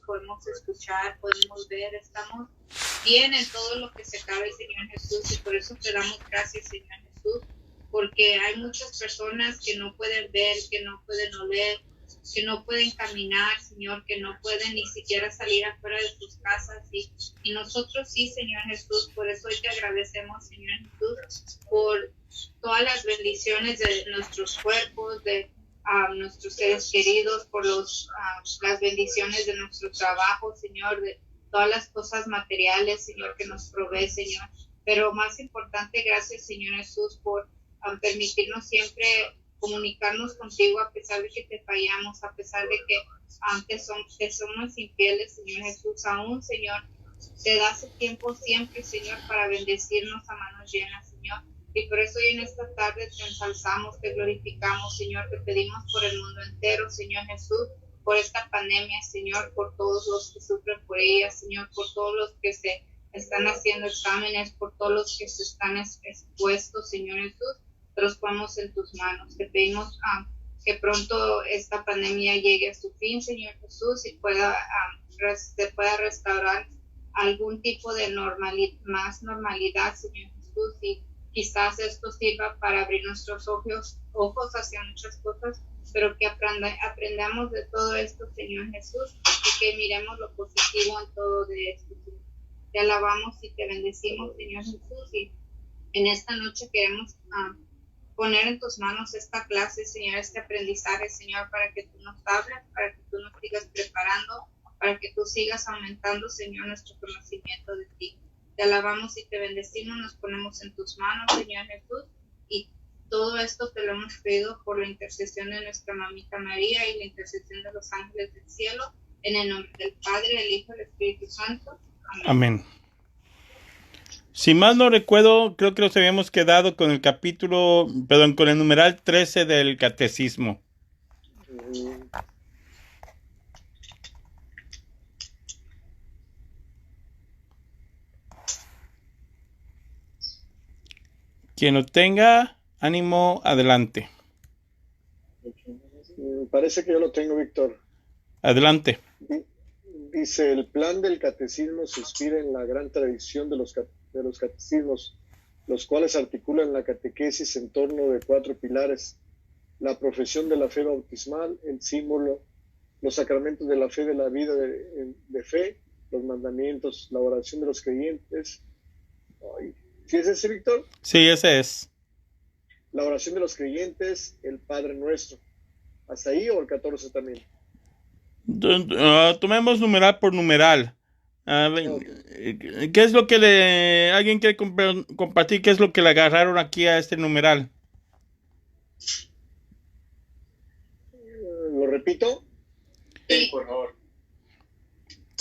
podemos escuchar, podemos ver, estamos bien en todo lo que se cabe, Señor Jesús, y por eso te damos gracias, Señor Jesús, porque hay muchas personas que no pueden ver, que no pueden oler, que no pueden caminar, Señor, que no pueden ni siquiera salir afuera de sus casas, y nosotros sí, Señor Jesús, por eso hoy te agradecemos, Señor Jesús, por todas las bendiciones de nuestros cuerpos, de nuestros seres queridos, por las bendiciones de nuestro trabajo, Señor, de todas las cosas materiales, Señor, que nos provee, Señor. Pero más importante, gracias, Señor Jesús, por permitirnos siempre comunicarnos contigo a pesar de que te fallamos, a pesar de que somos infieles, Señor Jesús, aún, Señor, te das el tiempo siempre, Señor, para bendecirnos a manos llenas, Señor. Y por eso hoy en esta tarde te ensalzamos, te glorificamos, Señor, te pedimos por el mundo entero, Señor Jesús, por esta pandemia, Señor, por todos los que sufren por ella, Señor, por todos los que se están haciendo exámenes, por todos los que se están expuestos, Señor Jesús, te los ponemos en tus manos. Te pedimos que pronto esta pandemia llegue a su fin, Señor Jesús, y se pueda restaurar algún tipo de más normalidad, Señor Jesús, y quizás esto sirva para abrir nuestros ojos hacia muchas cosas, pero que aprendamos de todo esto, Señor Jesús, y que miremos lo positivo en todo de esto, Señor. Te alabamos y te bendecimos, Señor Jesús, y en esta noche queremos poner en tus manos esta clase, Señor, este aprendizaje, Señor, para que tú nos hables, para que tú nos sigas preparando, para que tú sigas aumentando, Señor, nuestro conocimiento de ti. Te alabamos y te bendecimos, nos ponemos en tus manos, Señor Jesús, y todo esto te lo hemos pedido por la intercesión de nuestra mamita María y la intercesión de los ángeles del cielo, en el nombre del Padre, del Hijo y del Espíritu Santo. Amén. Amén. Si mal no recuerdo, creo que nos habíamos quedado con con el numeral 13 del catecismo. Quien lo tenga, ánimo, adelante. Parece que yo lo tengo, Víctor. Adelante. Dice, el plan del catecismo se inspira en la gran tradición de los catecismos, los cuales articulan la catequesis en torno de 4 pilares: la profesión de la fe bautismal, el símbolo, los sacramentos de la fe, de la vida de fe, los mandamientos, la oración de los creyentes. ¿Sí es ese, Víctor? Sí, ese es. La oración de los creyentes, el Padre Nuestro. ¿Hasta ahí o el 14 también? Tomemos numeral por numeral. ¿Qué es lo que alguien quiere compartir? ¿Qué es lo que le agarraron aquí a este numeral? ¿Lo repito? Sí, por favor.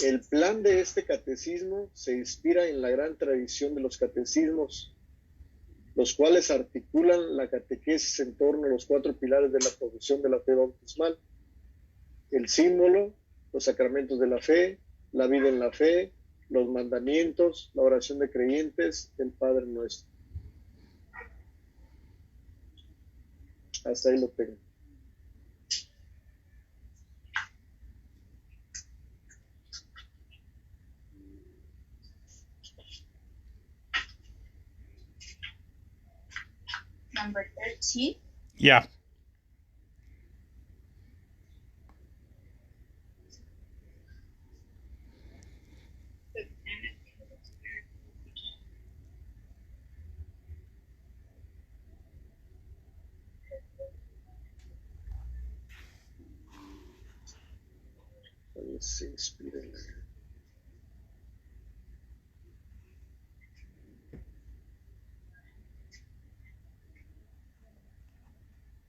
El plan de este catecismo se inspira en la gran tradición de los catecismos, los cuales articulan la catequesis en torno a los 4 pilares de la profesión de la fe bautismal: el símbolo, los sacramentos de la fe, la vida en la fe, los mandamientos, la oración de creyentes, el Padre Nuestro. Hasta ahí lo tengo. number 13. Ya. Se inspira en la...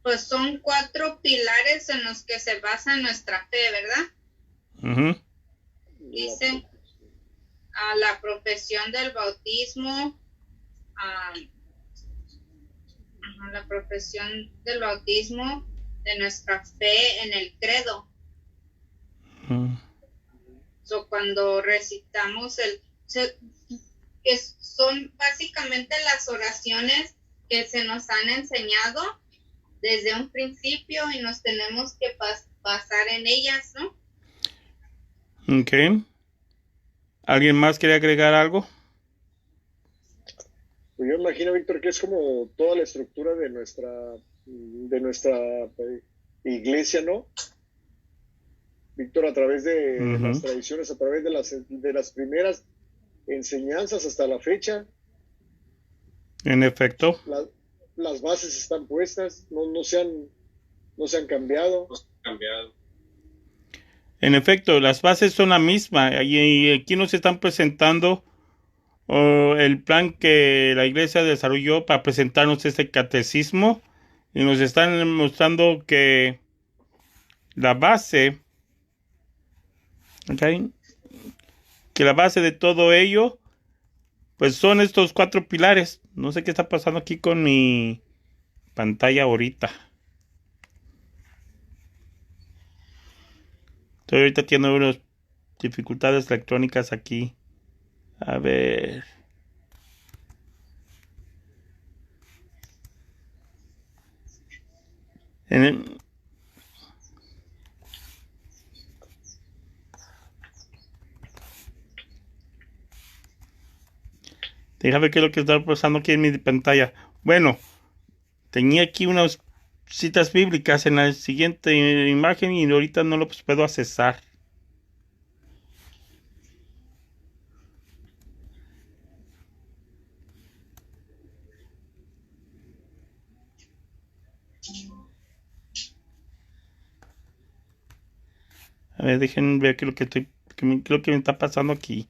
Pues son 4 pilares en los que se basa nuestra fe, ¿verdad? Dice la profesión del bautismo, la profesión del bautismo, de nuestra fe en el credo. Cuando recitamos son básicamente las oraciones que se nos han enseñado desde un principio y nos tenemos que basar en ellas, ¿no? Ok. ¿Alguien más quiere agregar algo? Pues yo imagino, Víctor, que es como toda la estructura de nuestra iglesia, ¿no? Víctor, a través de las tradiciones, a través de las primeras enseñanzas hasta la fecha. En efecto. Las bases están puestas, no se han cambiado. En efecto, las bases son la misma. Y aquí nos están presentando el plan que la iglesia desarrolló para presentarnos este catecismo. Y nos están mostrando que la base, ¿okay? Que la base de todo ello, pues son estos 4 pilares. No sé qué está pasando aquí con mi pantalla ahorita. Estoy ahorita teniendo unas dificultades electrónicas aquí. A ver. Déjame ver qué es lo que está pasando aquí en mi pantalla. Bueno, tenía aquí unas citas bíblicas en la siguiente imagen y ahorita no lo puedo accesar. A ver, déjenme ver qué es lo que qué es lo que me está pasando aquí.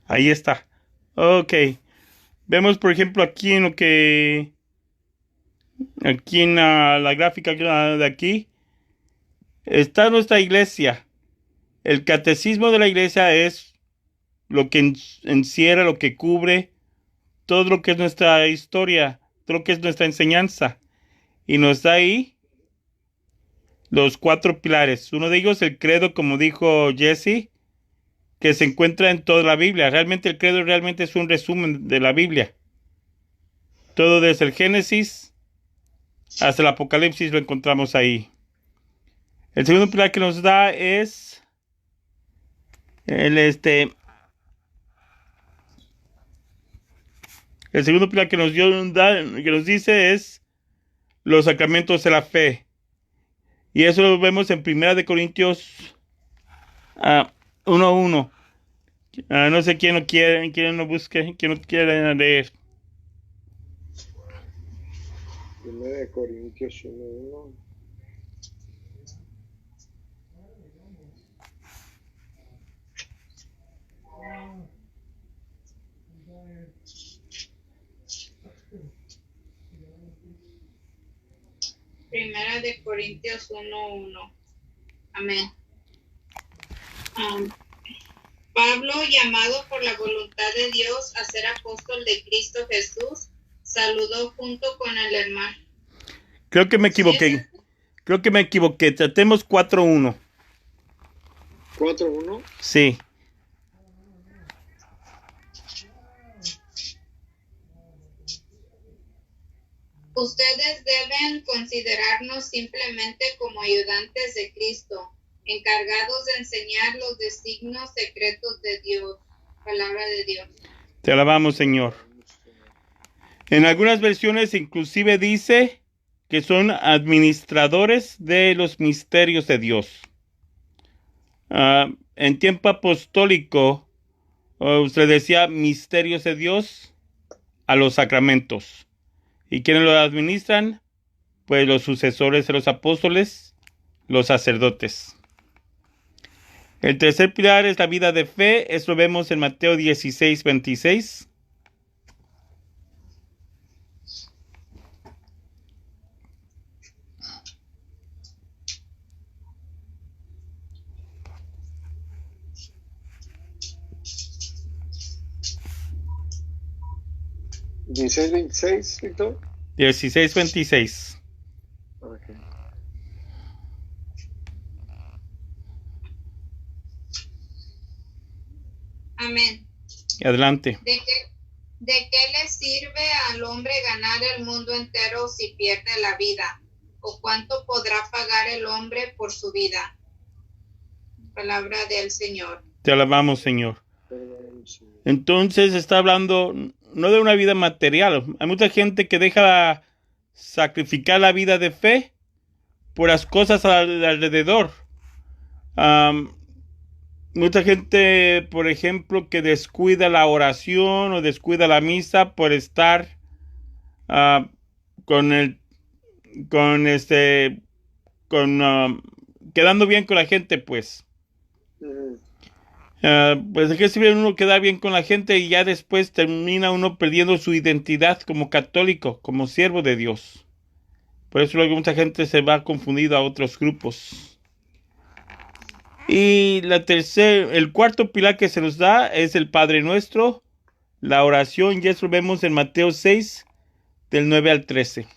Ahí está. Ok. Vemos, por ejemplo, aquí en lo que... Aquí en la gráfica de aquí. Está nuestra iglesia. El catecismo de la iglesia es lo que encierra, lo que cubre todo lo que es nuestra historia, todo lo que es nuestra enseñanza. Y nos da ahí los 4 pilares. Uno de ellos, el credo, como dijo Jesse, que se encuentra en toda la Biblia. Realmente el credo realmente es un resumen de la Biblia. Todo desde el Génesis hasta el Apocalipsis lo encontramos ahí. El segundo pilar que nos da es el segundo pilar que nos dice es los sacramentos de la fe. Y eso lo vemos en 1 1:1. No sé quién lo quiere, quién lo busque, quién lo quiere leer. 1 Corintios 1:1. Primera de Corintios 1:1. Amén. Pablo, llamado por la voluntad de Dios a ser apóstol de Cristo Jesús, saludó junto con el hermano. Creo que me equivoqué. Tratemos 4:1. 4:1. Sí. Ustedes deben considerarnos simplemente como ayudantes de Cristo, encargados de enseñar los designios secretos de Dios. Palabra de Dios. Te alabamos, Señor. En algunas versiones inclusive dice que son administradores de los misterios de Dios. En tiempo apostólico, usted decía misterios de Dios a los sacramentos. ¿Y quiénes lo administran? Pues los sucesores de los apóstoles, los sacerdotes. El tercer pilar es la vida de fe. Esto lo vemos en Mateo 16:26. 16:26, Víctor. 16:26. Okay. Amén. Adelante. ¿De qué le sirve al hombre ganar el mundo entero si pierde la vida? ¿O cuánto podrá pagar el hombre por su vida? Palabra del Señor. Te alabamos, Señor. Entonces está hablando no de una vida material. Hay mucha gente que deja sacrificar la vida de fe por las cosas alrededor. Mucha gente, por ejemplo, que descuida la oración o descuida la misa por estar con quedando bien con la gente, pues. Pues de qué sirve uno quedar bien con la gente y ya después termina uno perdiendo su identidad como católico, como siervo de Dios. Por eso luego mucha gente se va confundido a otros grupos. Y el cuarto pilar que se nos da es el Padre Nuestro, la oración, y eso lo vemos en Mateo 6, del 9 al 13.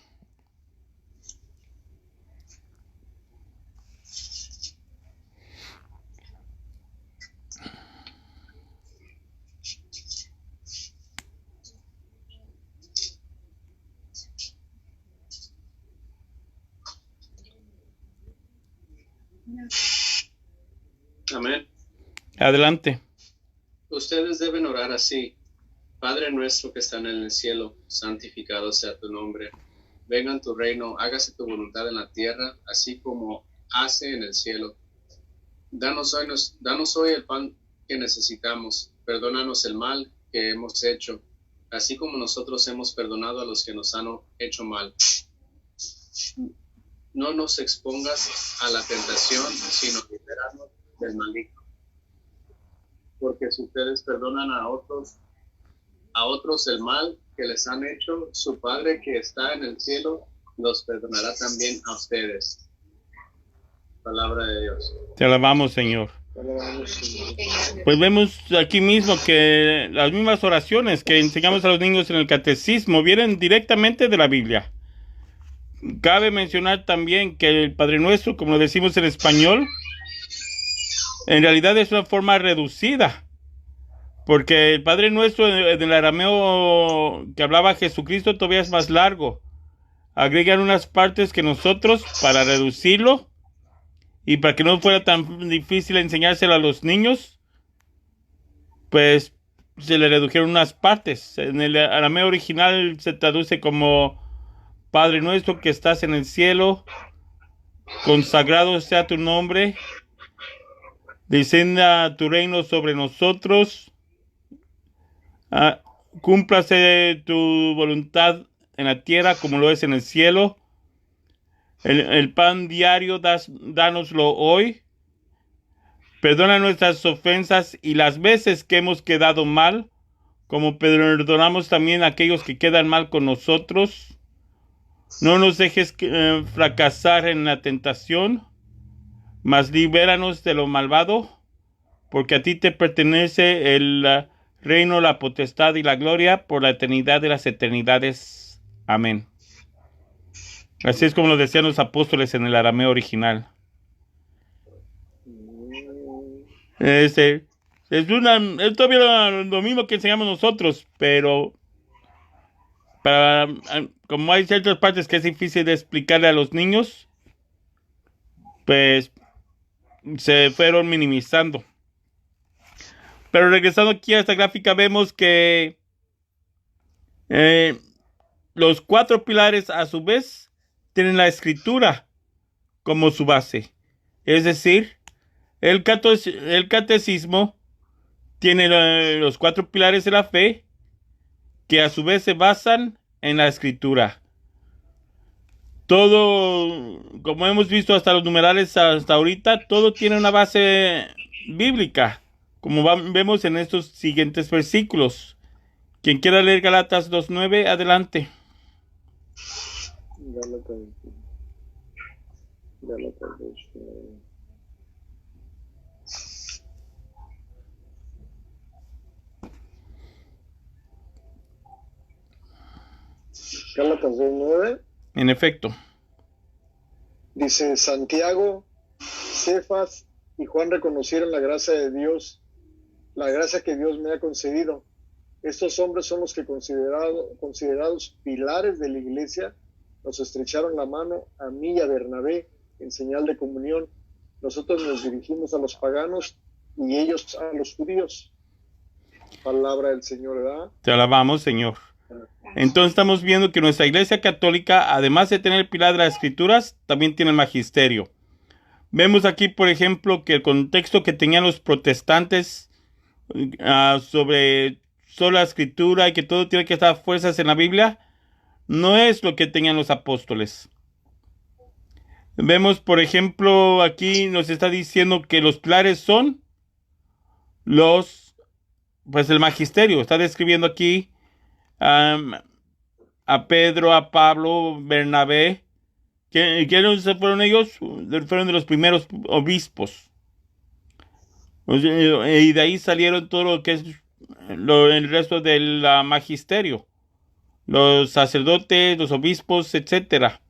Amén. Adelante. Ustedes deben orar así. Padre nuestro que está en el cielo, santificado sea tu nombre. Venga en tu reino, hágase tu voluntad en la tierra, así como hace en el cielo. Danos hoy el pan que necesitamos. Perdónanos el mal que hemos hecho, así como nosotros hemos perdonado a los que nos han hecho mal. No nos expongas a la tentación, sino libéranos del maligno. Porque si ustedes perdonan a otros el mal que les han hecho, su Padre que está en el cielo los perdonará también a ustedes. Palabra de Dios. Te alabamos, Señor. Pues vemos aquí mismo que las mismas oraciones que enseñamos a los niños en el catecismo vienen directamente de la Biblia. Cabe mencionar también que el Padre Nuestro, como lo decimos en español, en realidad es una forma reducida, porque el Padre Nuestro en el arameo que hablaba Jesucristo todavía es más largo. Agregan unas partes que nosotros, para reducirlo y para que no fuera tan difícil enseñárselo a los niños, pues se le redujeron unas partes. En el arameo original se traduce como: Padre nuestro que estás en el cielo, consagrado sea tu nombre, descienda tu reino sobre nosotros, cúmplase tu voluntad en la tierra como lo es en el cielo. El pan diario dánoslo hoy. Perdona nuestras ofensas y las veces que hemos quedado mal, como perdonamos también a aquellos que quedan mal con nosotros. No nos dejes fracasar en la tentación, mas libéranos de lo malvado, porque a ti te pertenece el reino, la potestad y la gloria por la eternidad de las eternidades. Amén. Así es como lo decían los apóstoles en el arameo original. Es todavía lo mismo que enseñamos nosotros, pero como hay ciertas partes que es difícil de explicarle a los niños, pues se fueron minimizando. Pero regresando aquí a esta gráfica, vemos que los cuatro pilares a su vez tienen la escritura como su base. Es decir, el catecismo tiene los cuatro pilares de la fe que a su vez se basan en la escritura. Todo, como hemos visto hasta los numerales hasta ahorita, todo tiene una base bíblica, como vemos en estos siguientes versículos. Quien quiera leer Gálatas 2:9, adelante. Gálatas 2:9. Gálatas 2:9. En efecto. Dice: Santiago, Cefas y Juan reconocieron la gracia de Dios, la gracia que Dios me ha concedido. Estos hombres son los que considerados pilares de la iglesia, nos estrecharon la mano a mí y a Bernabé en señal de comunión. Nosotros nos dirigimos a los paganos y ellos a los judíos. Palabra del Señor, ¿verdad? Te alabamos, Señor. Entonces estamos viendo que nuestra iglesia católica, además de tener el pilar de las escrituras, también tiene el magisterio. Vemos aquí, por ejemplo, que el contexto que tenían los protestantes sobre sola escritura y que todo tiene que estar a fuerzas en la Biblia, no es lo que tenían los apóstoles. Vemos, por ejemplo, aquí nos está diciendo que los pilares son el magisterio. Está describiendo aquí a Pedro, a Pablo, Bernabé. ¿Quiénes fueron ellos? Fueron de los primeros obispos. Y de ahí salieron todo lo que es el resto del magisterio. Los sacerdotes, los obispos, etcétera.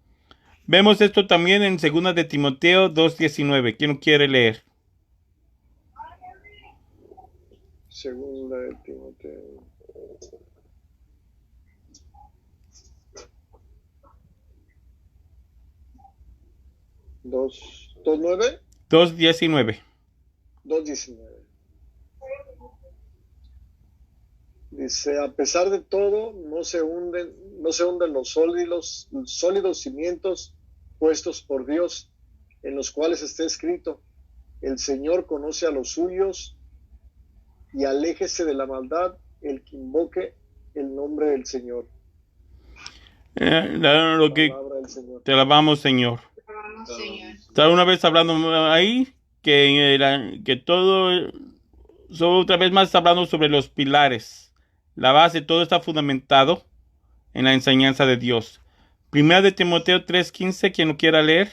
Vemos esto también en 2 de Timoteo 2:19. ¿Quién lo quiere leer? Segunda de Timoteo. 2:9. 2:19. 2:19. Dice: a pesar de todo, no se hunden los sólidos cimientos puestos por Dios, en los cuales está escrito: el Señor conoce a los suyos, y aléjese de la maldad el que invoque el nombre del Señor. Palabra del Señor. Te alabamos, Señor. Está una vez hablando ahí que todo, otra vez más hablando sobre los pilares. La base, todo está fundamentado en la enseñanza de Dios. 1 de Timoteo 3:15, quien lo quiera leer.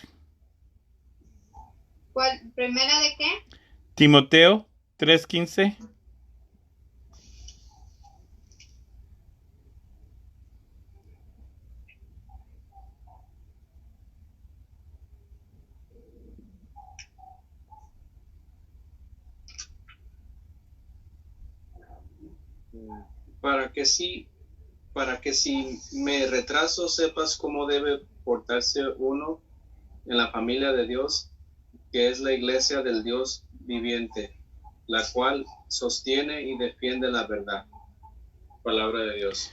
¿Cuál? ¿Primera de qué? Timoteo 3:15. Para que si me retraso sepas cómo debe portarse uno en la familia de Dios, que es la iglesia del Dios viviente, la cual sostiene y defiende la verdad. Palabra de Dios.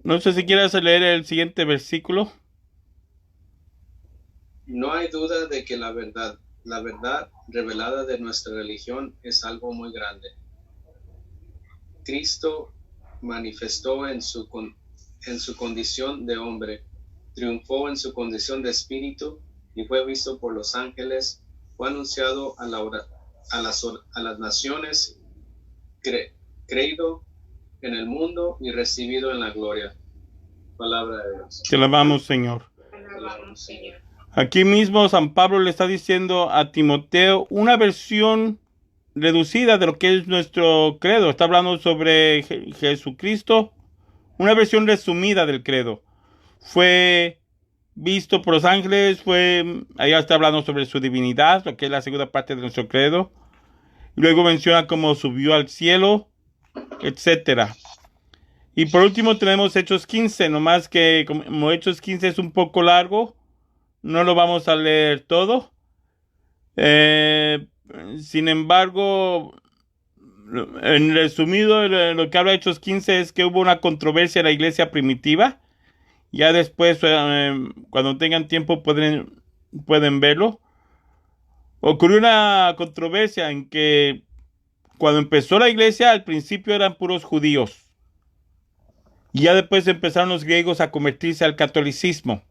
No sé si quieras leer el siguiente versículo. No hay duda de que la verdad revelada de nuestra religión es algo muy grande. Cristo manifestó en su condición de hombre, triunfó en su condición de espíritu y fue visto por los ángeles, fue anunciado a las naciones, creído en el mundo y recibido en la gloria. Palabra de Dios. Te alabamos, Señor. Señor. Aquí mismo San Pablo le está diciendo a Timoteo una versión reducida de lo que es nuestro credo. Está hablando sobre Jesucristo, una versión resumida del credo. Fue visto por los ángeles, allá está hablando sobre su divinidad, lo que es la segunda parte de nuestro credo. Luego menciona cómo subió al cielo, etcétera. Y por último tenemos Hechos 15, nomás que como Hechos 15 es un poco largo, no lo vamos a leer todo. Sin embargo, en resumido, lo que habla Hechos 15 es que hubo una controversia en la iglesia primitiva. Ya después, cuando tengan tiempo, pueden verlo. Ocurrió una controversia en que cuando empezó la iglesia, al principio eran puros judíos. Y ya después empezaron los griegos a convertirse al catolicismo.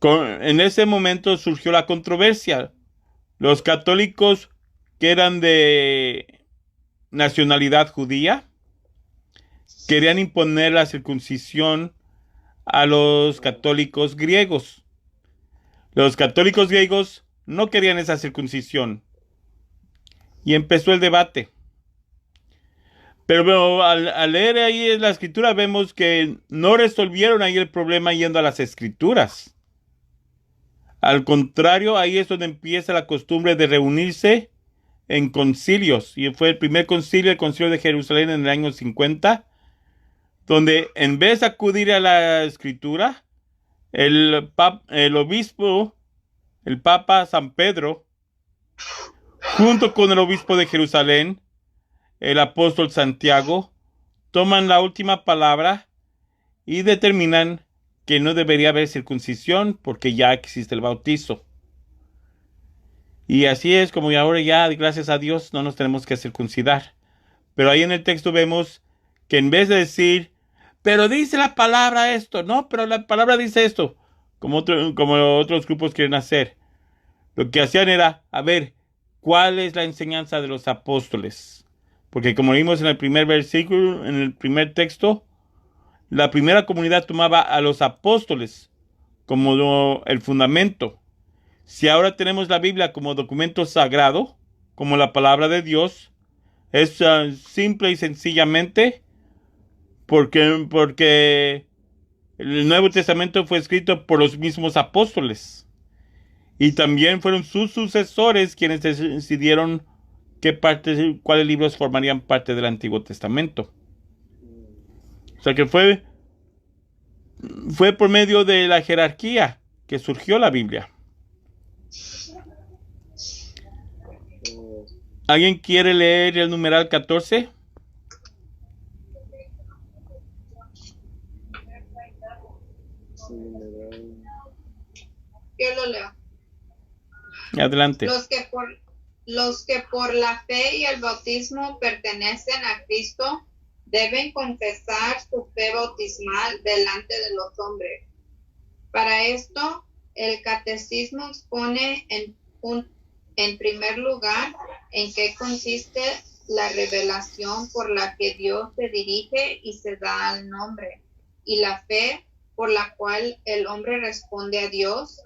En ese momento surgió la controversia. Los católicos que eran de nacionalidad judía querían imponer la circuncisión a los católicos griegos. Los católicos griegos no querían esa circuncisión. Y empezó el debate. Pero al leer ahí en la escritura vemos que no resolvieron ahí el problema yendo a las escrituras. Al contrario, ahí es donde empieza la costumbre de reunirse en concilios. Y fue el primer concilio, el concilio de Jerusalén en el año 50, donde en vez de acudir a la escritura, el obispo, el Papa San Pedro, junto con el obispo de Jerusalén, el apóstol Santiago, toman la última palabra y determinan que no debería haber circuncisión porque ya existe el bautizo. Y así es como ahora ya, gracias a Dios, no nos tenemos que circuncidar. Pero ahí en el texto vemos que en vez de decir, pero dice la palabra esto, no, pero la palabra dice esto, como otros grupos quieren hacer, lo que hacían era, a ver, ¿cuál es la enseñanza de los apóstoles? Porque como vimos en el primer versículo, en el primer texto, la primera comunidad tomaba a los apóstoles como el fundamento. Si ahora tenemos la Biblia como documento sagrado, como la palabra de Dios, es simple y sencillamente porque el Nuevo Testamento fue escrito por los mismos apóstoles. Y también fueron sus sucesores quienes decidieron cuáles libros formarían parte del Antiguo Testamento. O sea que fue por medio de la jerarquía que surgió la Biblia. ¿Alguien quiere leer el numeral 14? Yo lo leo. Adelante. Los que por la fe y el bautismo pertenecen a Cristo deben confesar su fe bautismal delante de los hombres. Para esto, el catecismo expone en primer lugar en qué consiste la revelación por la que Dios se dirige y se da al hombre, y la fe por la cual el hombre responde a Dios.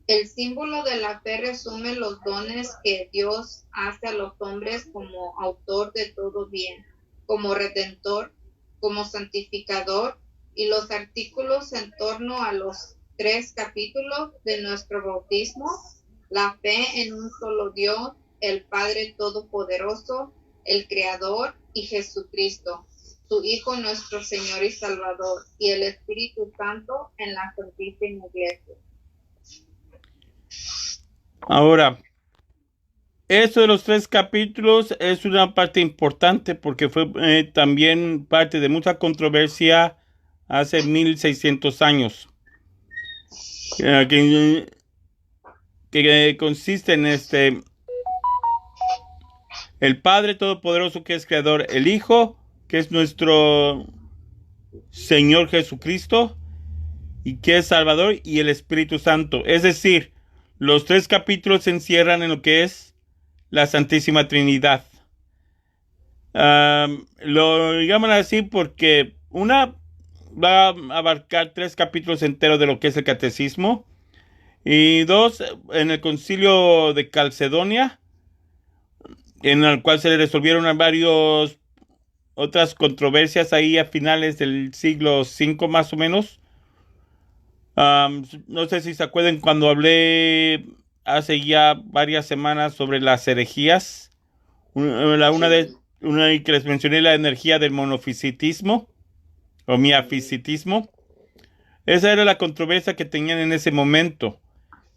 El símbolo de la fe resume los dones que Dios hace a los hombres como autor de todo bien, como redentor, como santificador, y los artículos en torno a los 3 capítulos de nuestro bautismo: la fe en un solo Dios, el Padre Todopoderoso, el Creador, y Jesucristo, su Hijo nuestro Señor y Salvador, y el Espíritu Santo en la Santísima Iglesia. Ahora, eso de los 3 capítulos es una parte importante porque fue también parte de mucha controversia hace 1600 años. Que consiste en el Padre Todopoderoso, que es Creador, el Hijo, que es nuestro Señor Jesucristo, y que es Salvador, y el Espíritu Santo. Es decir, los 3 capítulos se encierran en lo que es la Santísima Trinidad. Lo llaman así porque una va a abarcar 3 capítulos enteros de lo que es el catecismo, y 2 en el concilio de Calcedonia, en el cual se resolvieron varios otras controversias ahí a finales del siglo V más o menos. No sé si se acuerdan cuando hablé hace ya varias semanas sobre las herejías. Una que les mencioné, la energía del monofisitismo o miafisitismo. Esa era la controversia que tenían en ese momento.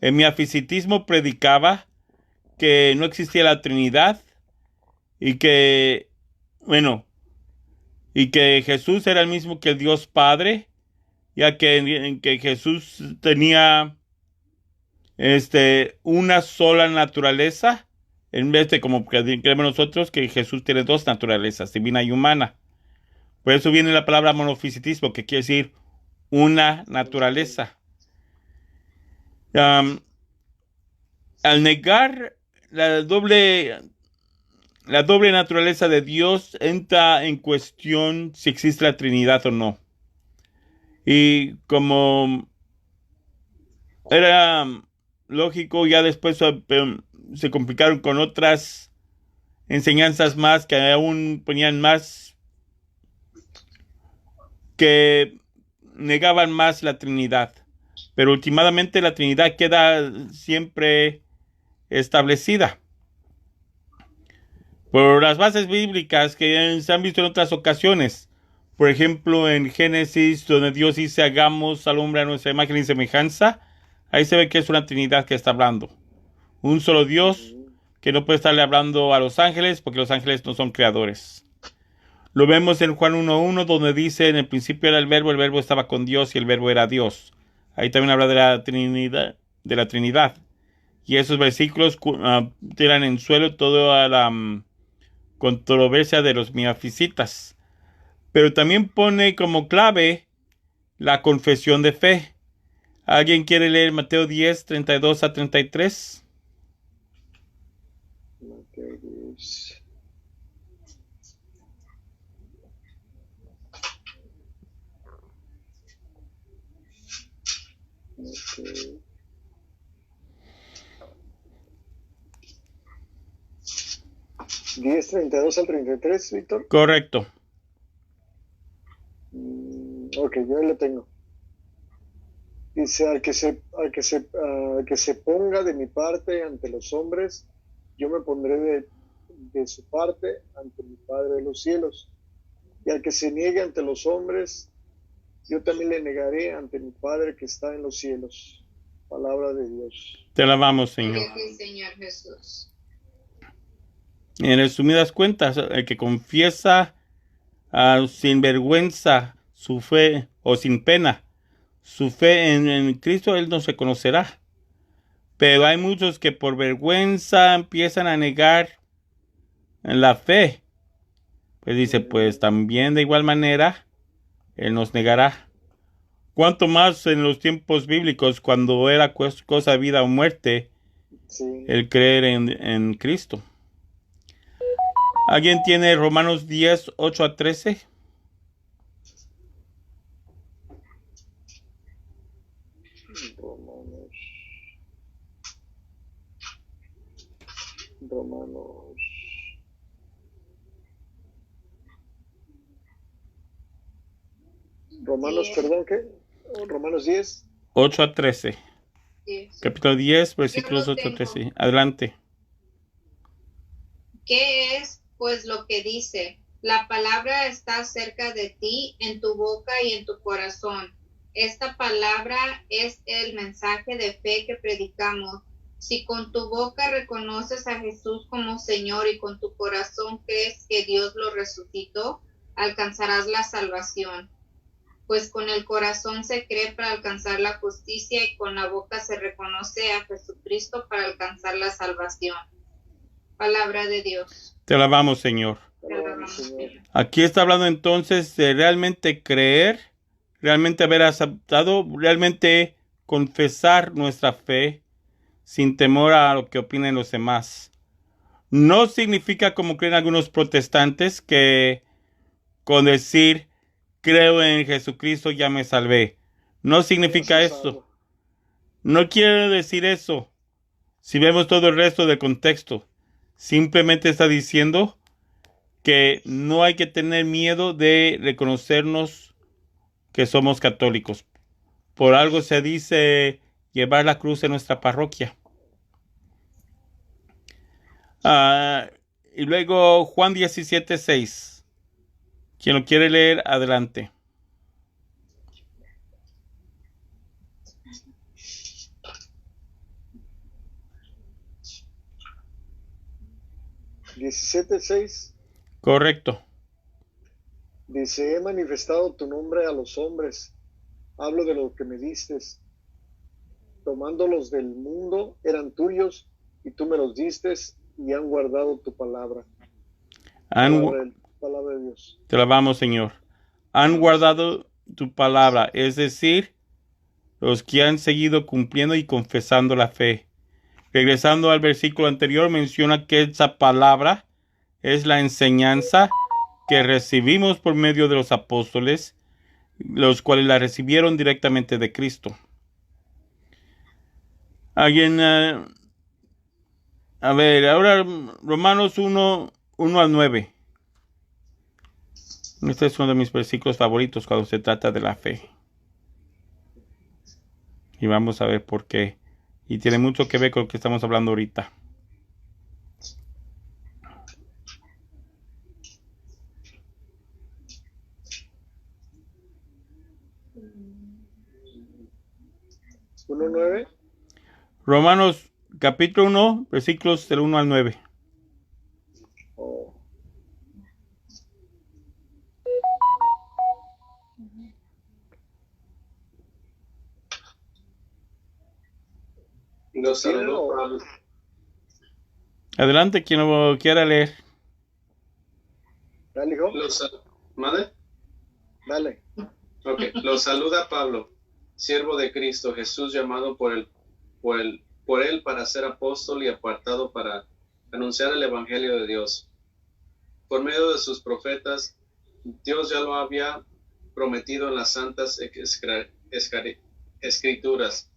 El miafisitismo predicaba que no existía la Trinidad y que Jesús era el mismo que el Dios Padre, ya que Jesús tenía una sola naturaleza, en vez de como creemos nosotros que Jesús tiene 2 naturalezas, divina y humana. Por eso viene la palabra monofisitismo, que quiere decir una naturaleza. Al negar la doble naturaleza de Dios, entra en cuestión si existe la Trinidad o no. Y como era lógico, ya después se complicaron con otras enseñanzas más que aún ponían más, que negaban más la Trinidad. Pero últimamente la Trinidad queda siempre establecida por las bases bíblicas que se han visto en otras ocasiones. Por ejemplo, en Génesis, donde Dios dice hagamos al hombre a nuestra imagen y semejanza, ahí se ve que es una Trinidad que está hablando. Un solo Dios que no puede estarle hablando a los ángeles porque los ángeles no son creadores. Lo vemos en Juan 1:1, donde dice en el principio era el verbo estaba con Dios y el verbo era Dios. Ahí también habla de la Trinidad. Y esos versículos tiran en suelo toda la controversia de los miafisitas. Pero también pone como clave la confesión de fe. ¿Alguien quiere leer Mateo 10, 32 a 33? Mateo 10. Okay. 10, 32 al 33, Víctor. Correcto. Ok, yo lo tengo. Dice, al que se ponga de mi parte ante los hombres, yo me pondré de su parte ante mi Padre de los cielos. Y al que se niegue ante los hombres, yo también le negaré ante mi Padre que está en los cielos. Palabra de Dios. Te alabamos, Señor. Gracias, Señor Jesús. En resumidas cuentas, el que confiesa sin vergüenza su fe o sin pena su fe en Cristo, él no se conocerá. Pero hay muchos que por vergüenza empiezan a negar la fe. Pues dice, pues también de igual manera, él nos negará. Cuanto más en los tiempos bíblicos, cuando era cosa de vida o muerte, Sí. el creer en Cristo. ¿Alguien tiene Romanos 10, 8 a 13? Romanos, Sí. perdón, ¿qué? Romanos 10. 8 a 13. Sí. Capítulo 10, versículos 8 a 13. Adelante. ¿Qué es, pues, lo que dice? La palabra está cerca de ti, en tu boca y en tu corazón. Esta palabra es el mensaje de fe que predicamos. Si con tu boca reconoces a Jesús como Señor y con tu corazón crees que Dios lo resucitó, alcanzarás la salvación. Pues con el corazón se cree para alcanzar la justicia y con la boca se reconoce a Jesucristo para alcanzar la salvación. Palabra de Dios. Te alabamos, Señor. Te alabamos, Señor. Aquí está hablando entonces de realmente creer, realmente haber aceptado, realmente confesar nuestra fe sin temor a lo que opinen los demás. No significa, como creen algunos protestantes, que con decir creo en Jesucristo ya me salvé. No significa eso. No quiere decir eso. Si vemos todo el resto del contexto, simplemente está diciendo que no hay que tener miedo de reconocernos que somos católicos. Por algo se dice llevar la cruz en nuestra parroquia. Y luego Juan 17:6. Quien lo quiere leer, adelante. ¿17:6? Correcto. Dice, he manifestado tu nombre a los hombres, hablo de lo que me distes. Tomándolos del mundo eran tuyos, y tú me los distes, y han guardado tu palabra. Palabra de Dios. Te alabamos, Señor. Han guardado tu palabra, es decir, los que han seguido cumpliendo y confesando la fe. Regresando al versículo anterior, menciona que esa palabra es la enseñanza que recibimos por medio de los apóstoles, los cuales la recibieron directamente de Cristo. Alguien, a ver, ahora Romanos 1, 1 al 9. Este es uno de mis versículos favoritos cuando se trata de la fe. Y vamos a ver por qué. Y tiene mucho que ver con lo que estamos hablando ahorita. ¿1:9? Romanos capítulo 1, versículos del 1 al 9. Oh. Los saludó Pablo. Adelante, quien lo quiera leer. Dale, hijo. ¿Mande? Dale. Ok. Los saluda Pablo, siervo de Cristo Jesús, llamado por él para ser apóstol y apartado para anunciar el evangelio de Dios. Por medio de sus profetas, Dios ya lo había prometido en las santas escrituras.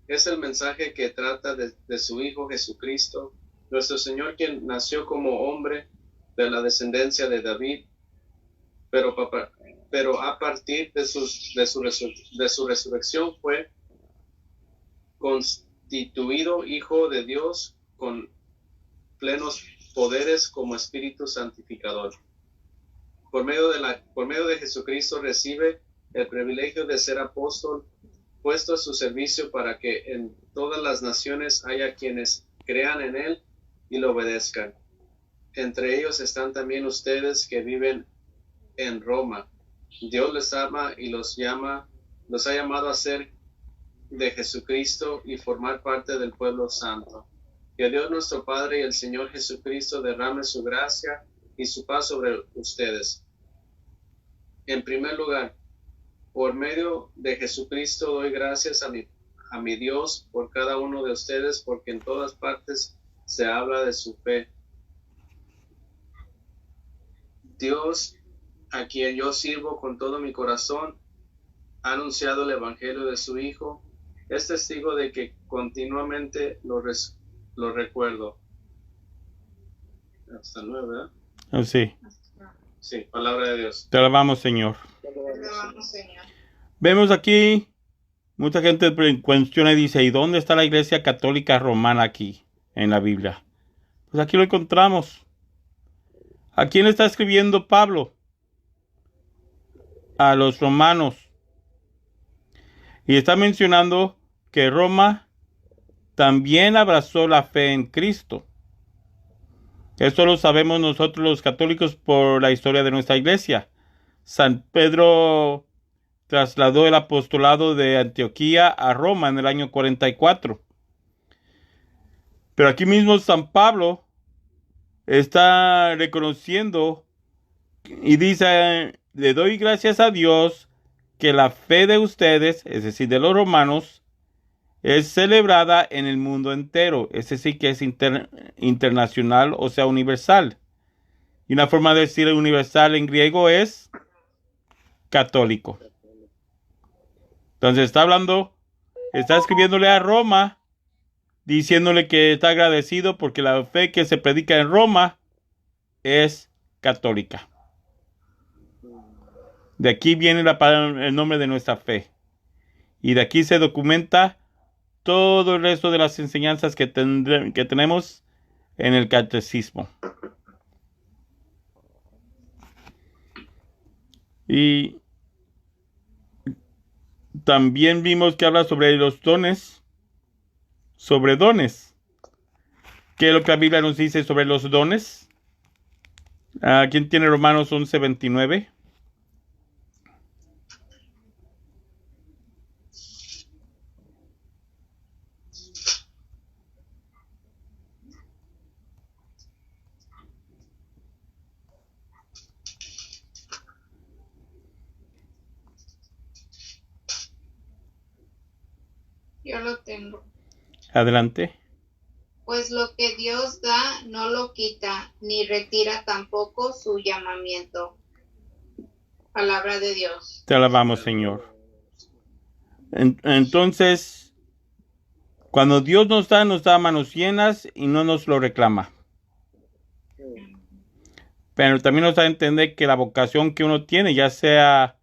Es el mensaje que trata de su Hijo Jesucristo, nuestro Señor, quien nació como hombre de la descendencia de David, pero a partir de su resurrección fue constituido Hijo de Dios con plenos poderes como Espíritu Santificador. Por medio de Jesucristo recibe el privilegio de ser apóstol, puesto a su servicio para que en todas las naciones haya quienes crean en él y lo obedezcan. Entre ellos están también ustedes que viven en Roma. Dios les ama y los ha llamado a ser de Jesucristo y formar parte del pueblo santo. Que Dios nuestro Padre y el Señor Jesucristo derrame su gracia y su paz sobre ustedes. En primer lugar, por medio de Jesucristo doy gracias a mi Dios por cada uno de ustedes, porque en todas partes se habla de su fe. Dios, a quien yo sirvo con todo mi corazón, ha anunciado el evangelio de su Hijo. Es testigo de que continuamente lo recuerdo. Hasta 9, ¿verdad? Oh, sí. Sí, palabra de Dios. Te alabamos, Señor. Alabamos, Señor. Vemos aquí, mucha gente cuestiona y dice, ¿y dónde está la Iglesia Católica Romana aquí en la Biblia? Pues aquí lo encontramos. ¿A quién está escribiendo Pablo? A los romanos. Y está mencionando que Roma también abrazó la fe en Cristo. Esto lo sabemos nosotros los católicos por la historia de nuestra iglesia. San Pedro trasladó el apostolado de Antioquía a Roma en el año 44. Pero aquí mismo San Pablo está reconociendo y dice, le doy gracias a Dios que la fe de ustedes, es decir, de los romanos, es celebrada en el mundo entero. Es decir, que es internacional, o sea, universal. Y una forma de decir universal en griego es católico. Entonces está escribiéndole a Roma, diciéndole que está agradecido porque la fe que se predica en Roma es católica. De aquí viene el nombre de nuestra fe. Y de aquí se documenta todo el resto de las enseñanzas que tenemos en el catecismo. Y también vimos que habla sobre los dones, sobre dones. ¿Qué es lo que la Biblia nos dice sobre los dones? ¿Quién tiene Romanos 11:29? Yo lo tengo. Adelante. Pues lo que Dios da no lo quita, ni retira tampoco su llamamiento. Palabra de Dios. Te alabamos, Señor. Entonces, cuando Dios nos da a manos llenas y no nos lo reclama. Pero también nos da a entender que la vocación que uno tiene, ya sea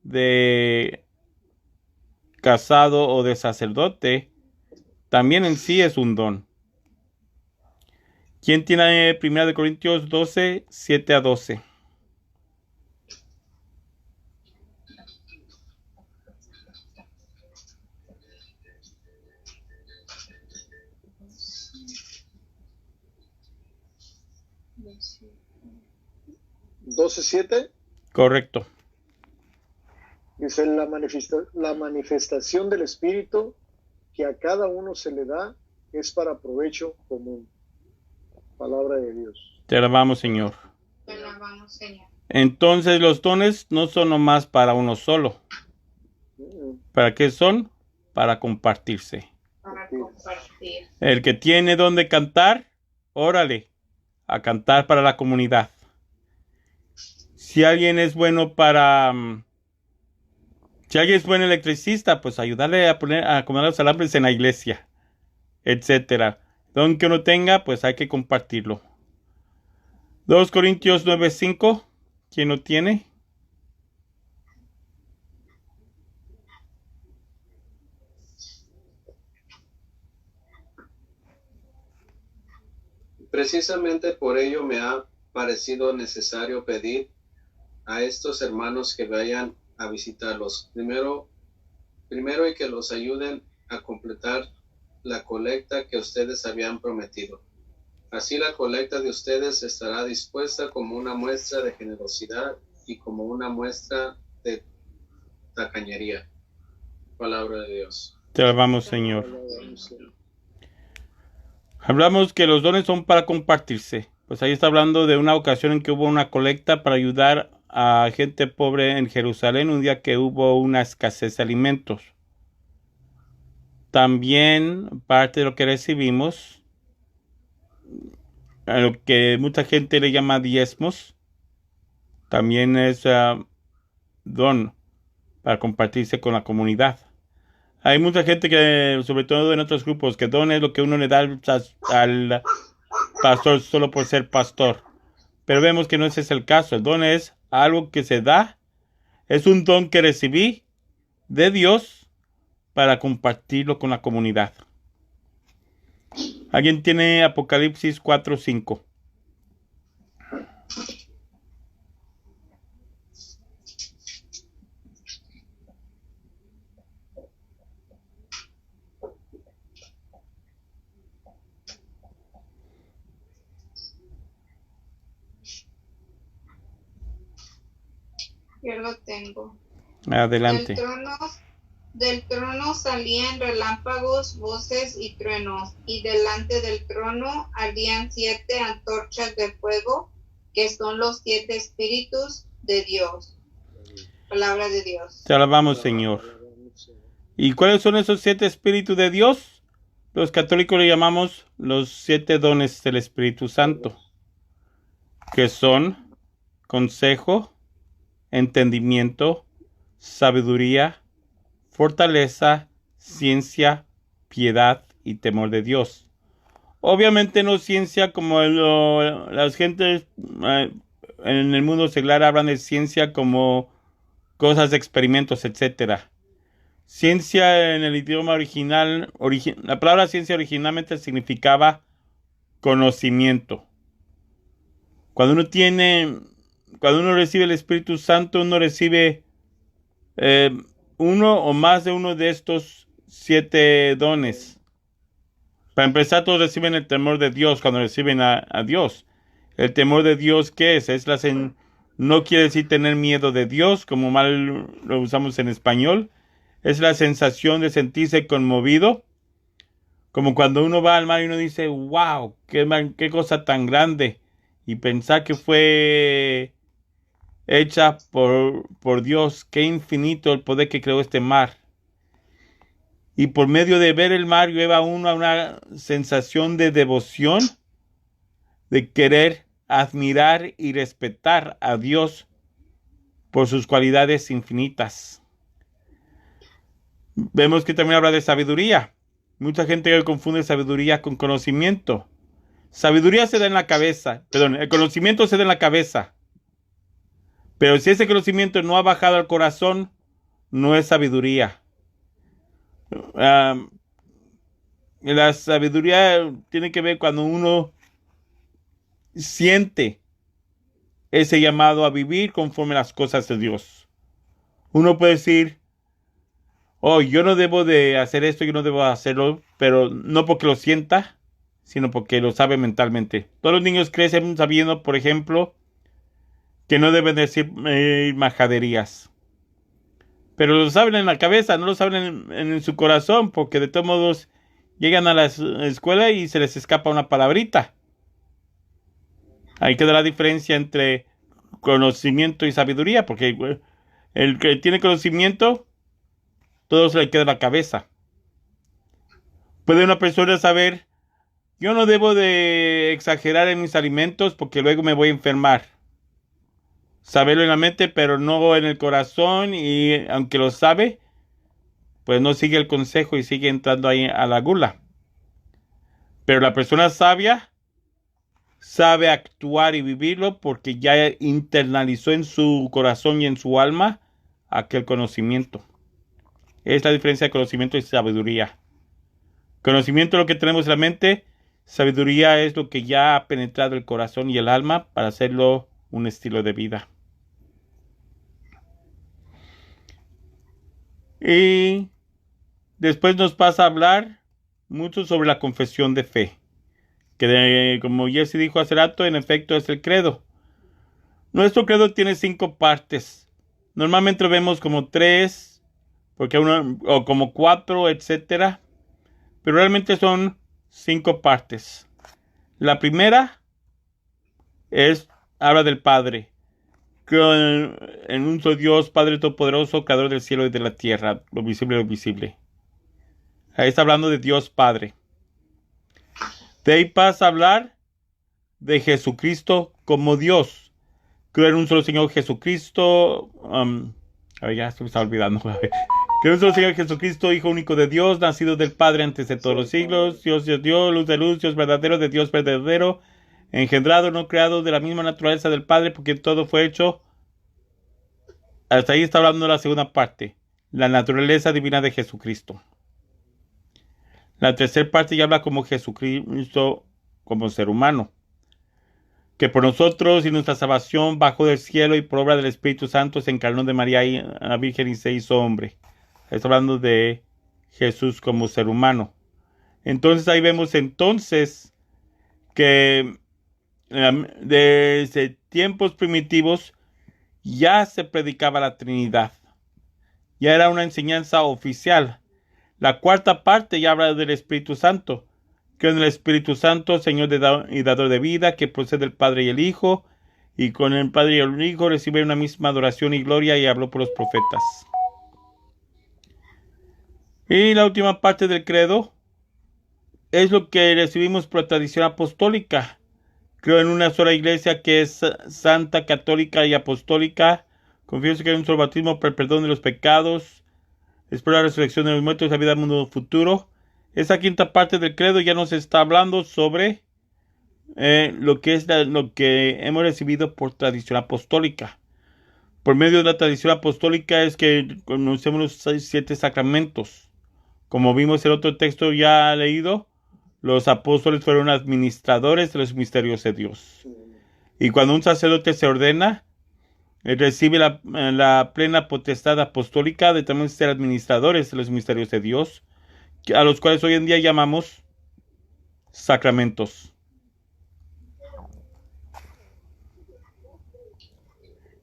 de casado o de sacerdote, también en sí es un don. ¿Quién tiene 1 Corintios 12, 7 a 12? ¿12:7? Correcto. Dice, la manifestación del Espíritu que a cada uno se le da es para provecho común. Palabra de Dios. Te alabamos, Señor. Te alabamos, Señor. Entonces los dones no son nomás para uno solo. ¿Para qué son? Para compartirse. Para compartir. El que tiene don de cantar, órale, a cantar para la comunidad. Si alguien es bueno si alguien es buen electricista, pues ayudarle a acomodar los alambres en la iglesia, etcétera. Don que uno tenga, pues hay que compartirlo. 2 Corintios 9:5, ¿quién lo tiene? Precisamente por ello me ha parecido necesario pedir a estos hermanos que vayan a visitarlos. Primero y que los ayuden a completar la colecta que ustedes habían prometido. Así la colecta de ustedes estará dispuesta como una muestra de generosidad y como una muestra de tacañería. Palabra de Dios. Te alabamos, Señor. Hablamos que los dones son para compartirse. Pues ahí está hablando de una ocasión en que hubo una colecta para ayudar a gente pobre en Jerusalén, un día que hubo una escasez de alimentos. También parte de lo que recibimos, a lo que mucha gente le llama diezmos, también es don para compartirse con la comunidad. Hay mucha gente que, sobre todo en otros grupos, que don es lo que uno le da al pastor solo por ser pastor. Pero vemos que no ese es el caso. El don es algo que se da. Es un don que recibí de Dios para compartirlo con la comunidad. ¿Alguien tiene Apocalipsis 4:5? Yo lo tengo. Adelante. Del trono salían relámpagos, voces y truenos, y delante del trono ardían 7 antorchas de fuego, que son los 7 espíritus de Dios. Palabra de Dios. Te alabamos, Señor. ¿Y cuáles son esos 7 espíritus de Dios? Los católicos le llamamos los 7 dones del Espíritu Santo, que son consejo, entendimiento, sabiduría, fortaleza, ciencia, piedad y temor de Dios. Obviamente no ciencia como las gentes en el mundo secular hablan de ciencia como cosas de experimentos, etcétera. Ciencia en el idioma original, la palabra ciencia originalmente significaba conocimiento. Cuando uno recibe el Espíritu Santo, uno recibe uno o más de uno de estos 7 dones. Para empezar, todos reciben el temor de Dios cuando reciben a Dios. El temor de Dios, ¿qué es? No quiere decir tener miedo de Dios, como mal lo usamos en español. Es la sensación de sentirse conmovido. Como cuando uno va al mar y uno dice, wow, qué cosa tan grande. Y pensar que fue hecha por Dios, qué infinito el poder que creó este mar. Y por medio de ver el mar lleva uno a una sensación de devoción, de querer admirar y respetar a Dios por sus cualidades infinitas. Vemos que también habla de sabiduría. Mucha gente confunde sabiduría con conocimiento. Sabiduría se da en la cabeza, perdón, el conocimiento se da en la cabeza. Pero si ese conocimiento no ha bajado al corazón, no es sabiduría. La sabiduría tiene que ver cuando uno siente ese llamado a vivir conforme a las cosas de Dios. Uno puede decir, oh, yo no debo de hacer esto, yo no debo hacerlo, pero no porque lo sienta, sino porque lo sabe mentalmente. Todos los niños crecen sabiendo, por ejemplo, que no deben decir majaderías. Pero lo saben en la cabeza, no lo saben en su corazón, porque de todos modos llegan a la escuela y se les escapa una palabrita. Ahí queda la diferencia entre conocimiento y sabiduría, porque el que tiene conocimiento, todo se le queda en la cabeza. Puede una persona saber, yo no debo de exagerar en mis alimentos porque luego me voy a enfermar. Saberlo en la mente, pero no en el corazón, y aunque lo sabe, pues no sigue el consejo y sigue entrando ahí a la gula. Pero la persona sabia sabe actuar y vivirlo porque ya internalizó en su corazón y en su alma aquel conocimiento. Es la diferencia de conocimiento y sabiduría. Conocimiento es lo que tenemos en la mente, sabiduría es lo que ya ha penetrado el corazón y el alma para hacerlo un estilo de vida. Y después nos pasa a hablar mucho sobre la confesión de fe, que como Jesse dijo hace rato, en efecto es el credo. Nuestro credo tiene 5 partes. Normalmente lo vemos como 3, porque o como 4, etcétera. Pero realmente son 5 partes. La primera habla del Padre. Creo en un solo Dios, Padre Todopoderoso, Creador del cielo y de la tierra, lo visible y lo invisible. Ahí está hablando de Dios Padre. De ahí pasa a hablar de Jesucristo como Dios. Creo en un solo Señor Jesucristo. A ver, ya se me está olvidando. Creo en un solo Señor Jesucristo, Hijo único de Dios, nacido del Padre antes de todos los siglos. Dios de Dios, luz de luz, Dios verdadero de Dios verdadero. Engendrado, no creado, de la misma naturaleza del Padre, porque todo fue hecho. Hasta ahí está hablando la segunda parte, la naturaleza divina de Jesucristo. La tercera parte ya habla como Jesucristo, como ser humano, que por nosotros y nuestra salvación bajó del cielo y por obra del Espíritu Santo se encarnó de María y la Virgen y se hizo hombre. Está hablando de Jesús como ser humano. Entonces ahí vemos entonces que desde tiempos primitivos ya se predicaba la Trinidad. Ya era una enseñanza oficial. La cuarta parte ya habla del Espíritu Santo. Creo en el Espíritu Santo, Señor y dador de vida, que procede del Padre y el Hijo, y con el Padre y el Hijo recibe una misma adoración y gloria, y habló por los profetas. Y la última parte del credo es lo que recibimos por la tradición apostólica. Creo en una sola iglesia que es santa, católica y apostólica. Confieso que hay un solo bautismo para el perdón de los pecados. Espero la resurrección de los muertos y la vida del mundo futuro. Esa quinta parte del credo ya nos está hablando sobre lo que hemos recibido por tradición apostólica. Por medio de la tradición apostólica es que conocemos los 7 sacramentos. Como vimos el otro texto ya leído, los apóstoles fueron administradores de los misterios de Dios. Y cuando un sacerdote se ordena, recibe la plena potestad apostólica de también ser administradores de los misterios de Dios, a los cuales hoy en día llamamos sacramentos.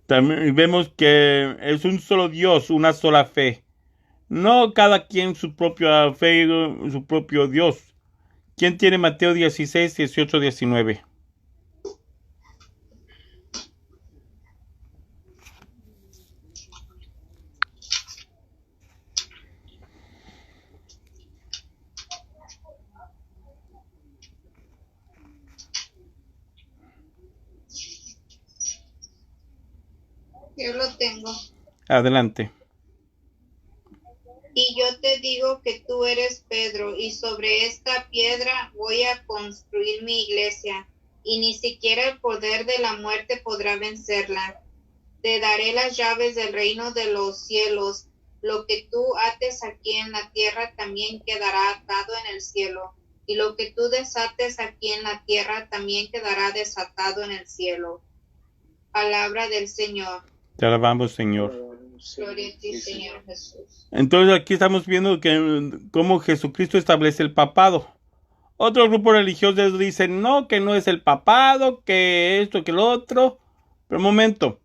También vemos que es un solo Dios, una sola fe. No cada quien su propia fe, su propio Dios. ¿Quién tiene Mateo 16, 18, 19? Yo lo tengo. Adelante. Y yo te digo que tú eres Pedro, y sobre esta piedra voy a construir mi iglesia, y ni siquiera el poder de la muerte podrá vencerla. Te daré las llaves del reino de los cielos. Lo que tú ates aquí en la tierra también quedará atado en el cielo, y lo que tú desates aquí en la tierra también quedará desatado en el cielo. Palabra del Señor. Te alabamos, Señor. Gloria a ti, Señor Jesús. Entonces aquí estamos viendo que cómo Jesucristo establece el papado. Otros grupos religiosos dicen no, que no es el papado, que esto, que lo otro. Pero un momento.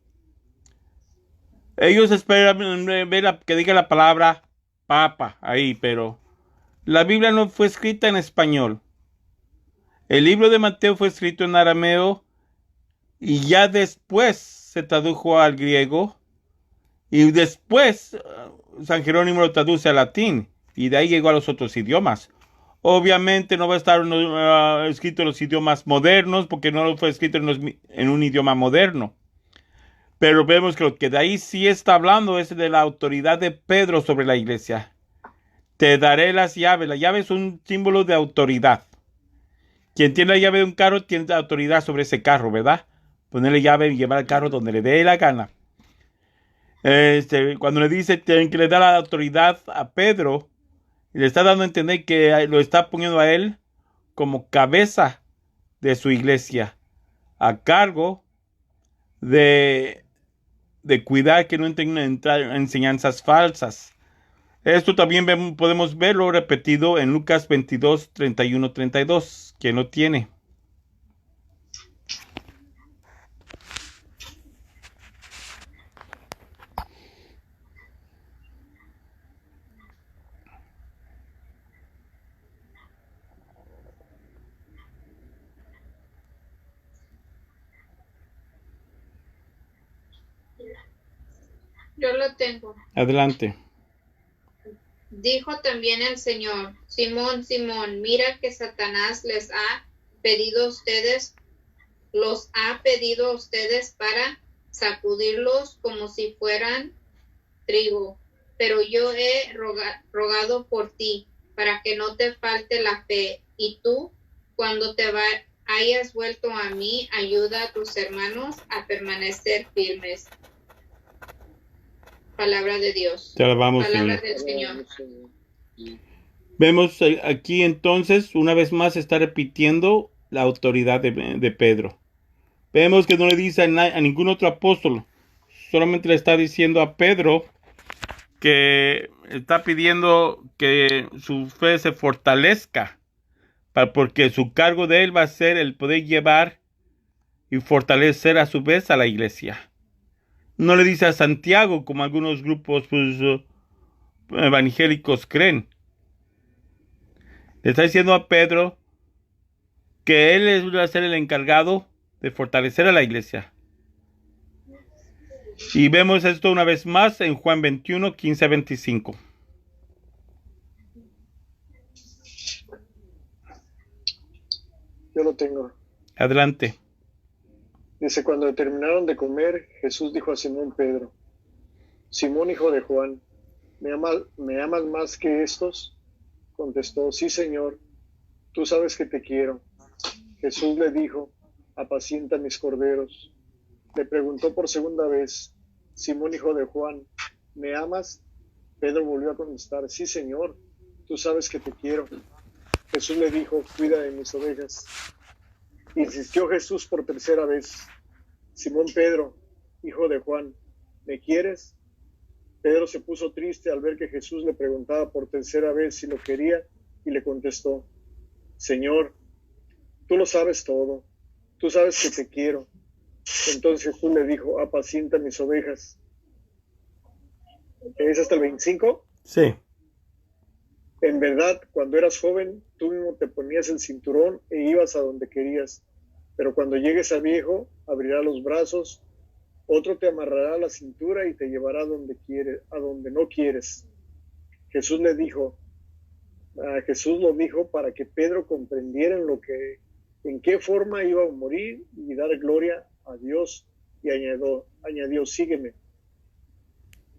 Ellos esperan ver que diga la palabra papa ahí, pero la Biblia no fue escrita en español. El libro de Mateo fue escrito en arameo y ya después se tradujo al griego y después San Jerónimo lo traduce al latín y de ahí llegó a los otros idiomas. Obviamente no va a estar escrito en los idiomas modernos porque no fue escrito en un idioma moderno. Pero vemos que lo que de ahí sí está hablando es de la autoridad de Pedro sobre la iglesia. Te daré las llaves. La llave es un símbolo de autoridad. Quien tiene la llave de un carro tiene autoridad sobre ese carro, ¿verdad? Ponerle llave y llevar el carro donde le dé la gana. Cuando le dice que le da la autoridad a Pedro, le está dando a entender que lo está poniendo a él como cabeza de su iglesia, a cargo de cuidar que no entren enseñanzas falsas. Esto también podemos verlo repetido en Lucas 22, 31, 32, que no tiene. Yo lo tengo. Adelante. Dijo también el Señor: Simón, Simón, mira que Satanás los ha pedido a ustedes para sacudirlos como si fueran trigo. Pero yo he rogado por ti, para que no te falte la fe. Y tú, cuando te hayas vuelto a mí, ayuda a tus hermanos a permanecer firmes. Palabra de Dios. Te alabamos, Palabra Señor. del Señor. Vemos aquí entonces, una vez más, está repitiendo la autoridad de Pedro. Vemos que no le dice a ningún otro apóstol, solamente le está diciendo a Pedro que está pidiendo que su fe se fortalezca, porque su cargo de él va a ser el poder llevar y fortalecer a su vez a la iglesia. No le dice a Santiago, como algunos grupos evangélicos creen. Le está diciendo a Pedro que él va a ser el encargado de fortalecer a la iglesia. Y vemos esto una vez más en Juan 21, 15 a 25. Yo lo tengo. Adelante. Dice: cuando terminaron de comer, Jesús dijo a Simón Pedro: Simón, hijo de Juan, ¿me amas más que estos? Contestó: sí, Señor, tú sabes que te quiero. Jesús le dijo: apacienta mis corderos. Le preguntó por segunda vez: Simón, hijo de Juan, ¿me amas? Pedro volvió a contestar: sí, Señor, tú sabes que te quiero. Jesús le dijo: cuida de mis ovejas. Insistió Jesús por tercera vez: Simón Pedro, hijo de Juan, ¿me quieres? Pedro se puso triste al ver que Jesús le preguntaba por tercera vez si lo quería y le contestó: Señor, tú lo sabes todo, tú sabes que te quiero. Entonces Jesús le dijo: apacienta mis ovejas. ¿Es hasta el 25? Sí. En verdad, cuando eras joven, tú mismo te ponías el cinturón e ibas a donde querías. Pero cuando llegues a viejo, abrirá los brazos, otro te amarrará la cintura y te llevará a donde no quieres. Jesús lo dijo para que Pedro comprendiera en qué forma iba a morir y dar gloria a Dios, y añadió: sígueme.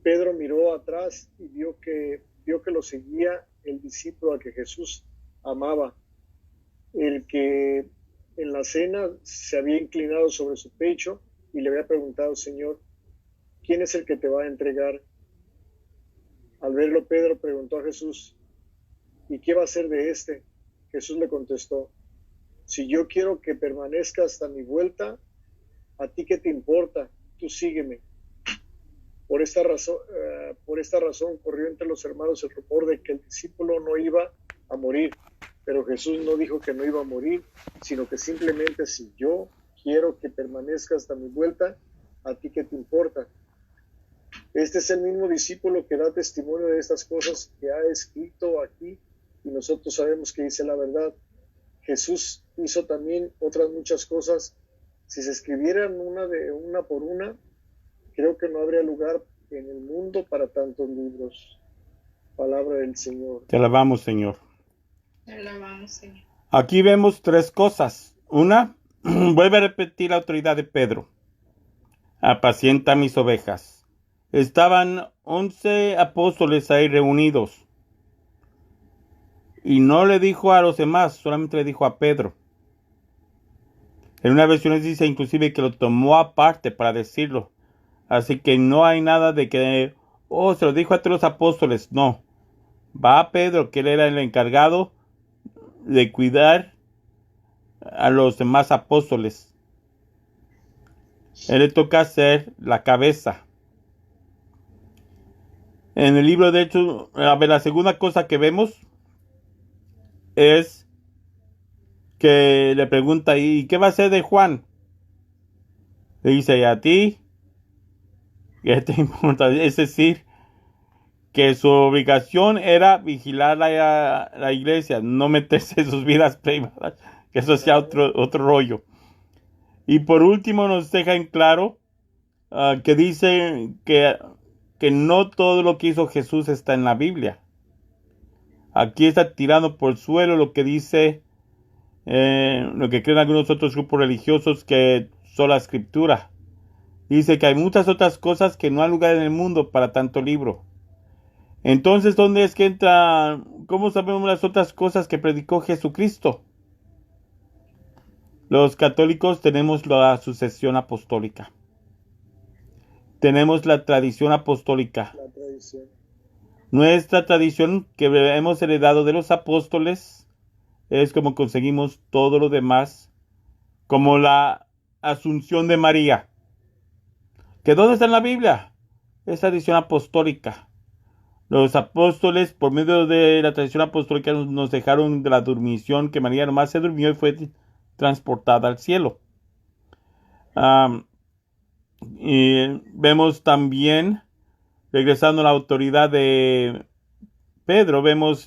Pedro miró atrás y vio que vio que lo seguía el discípulo a que Jesús amaba, el que en la cena se había inclinado sobre su pecho y le había preguntado: Señor, ¿quién es el que te va a entregar? Al verlo, Pedro preguntó a Jesús: ¿y qué va a hacer de este? Jesús le contestó: si yo quiero que permanezca hasta mi vuelta, ¿a ti qué te importa? Tú sígueme. Por esta razón corrió entre los hermanos el rumor de que el discípulo no iba a morir. Pero Jesús no dijo que no iba a morir, sino que simplemente: si yo quiero que permanezca hasta mi vuelta, ¿a ti qué te importa? Este es el mismo discípulo que da testimonio de estas cosas que ha escrito aquí, y nosotros sabemos que dice la verdad. Jesús hizo también otras muchas cosas. Si se escribieran una por una, creo que no habría lugar en el mundo para tantos libros. Palabra del Señor. Te alabamos, Señor. Te alabamos, Señor. Aquí vemos tres cosas. Una, vuelve a repetir la autoridad de Pedro. Apacienta mis ovejas. Estaban 11 apóstoles ahí reunidos. Y no le dijo a los demás, solamente le dijo a Pedro. En una versión dice inclusive que lo tomó aparte para decirlo. Así que no hay nada de que, se lo dijo a todos los apóstoles. No. Va a Pedro, que él era el encargado de cuidar a los demás apóstoles. Él le toca ser la cabeza. En el libro de Hechos, la segunda cosa que vemos es que le pregunta: ¿y qué va a hacer de Juan? Le dice: ¿a ti qué te importa? Es decir, que su obligación era vigilar la iglesia, no meterse en sus vidas privadas, que eso sea otro rollo. Y por último nos deja en claro que dice que no todo lo que hizo Jesús está en la Biblia. Aquí está tirando por el suelo lo que dice, lo que creen algunos otros grupos religiosos, que son la escritura. Dice que hay muchas otras cosas que no hay lugar en el mundo para tanto libro. Entonces, ¿dónde es que entra? ¿Cómo sabemos las otras cosas que predicó Jesucristo? Los católicos tenemos la sucesión apostólica. Tenemos la tradición apostólica. La tradición. Nuestra tradición que hemos heredado de los apóstoles es como conseguimos todo lo demás, como la asunción de María. ¿Que dónde está en la Biblia? Es tradición apostólica. Los apóstoles, por medio de la tradición apostólica, nos dejaron de la dormición, que María nomás se durmió y fue transportada al cielo. Y vemos también, regresando a la autoridad de Pedro, vemos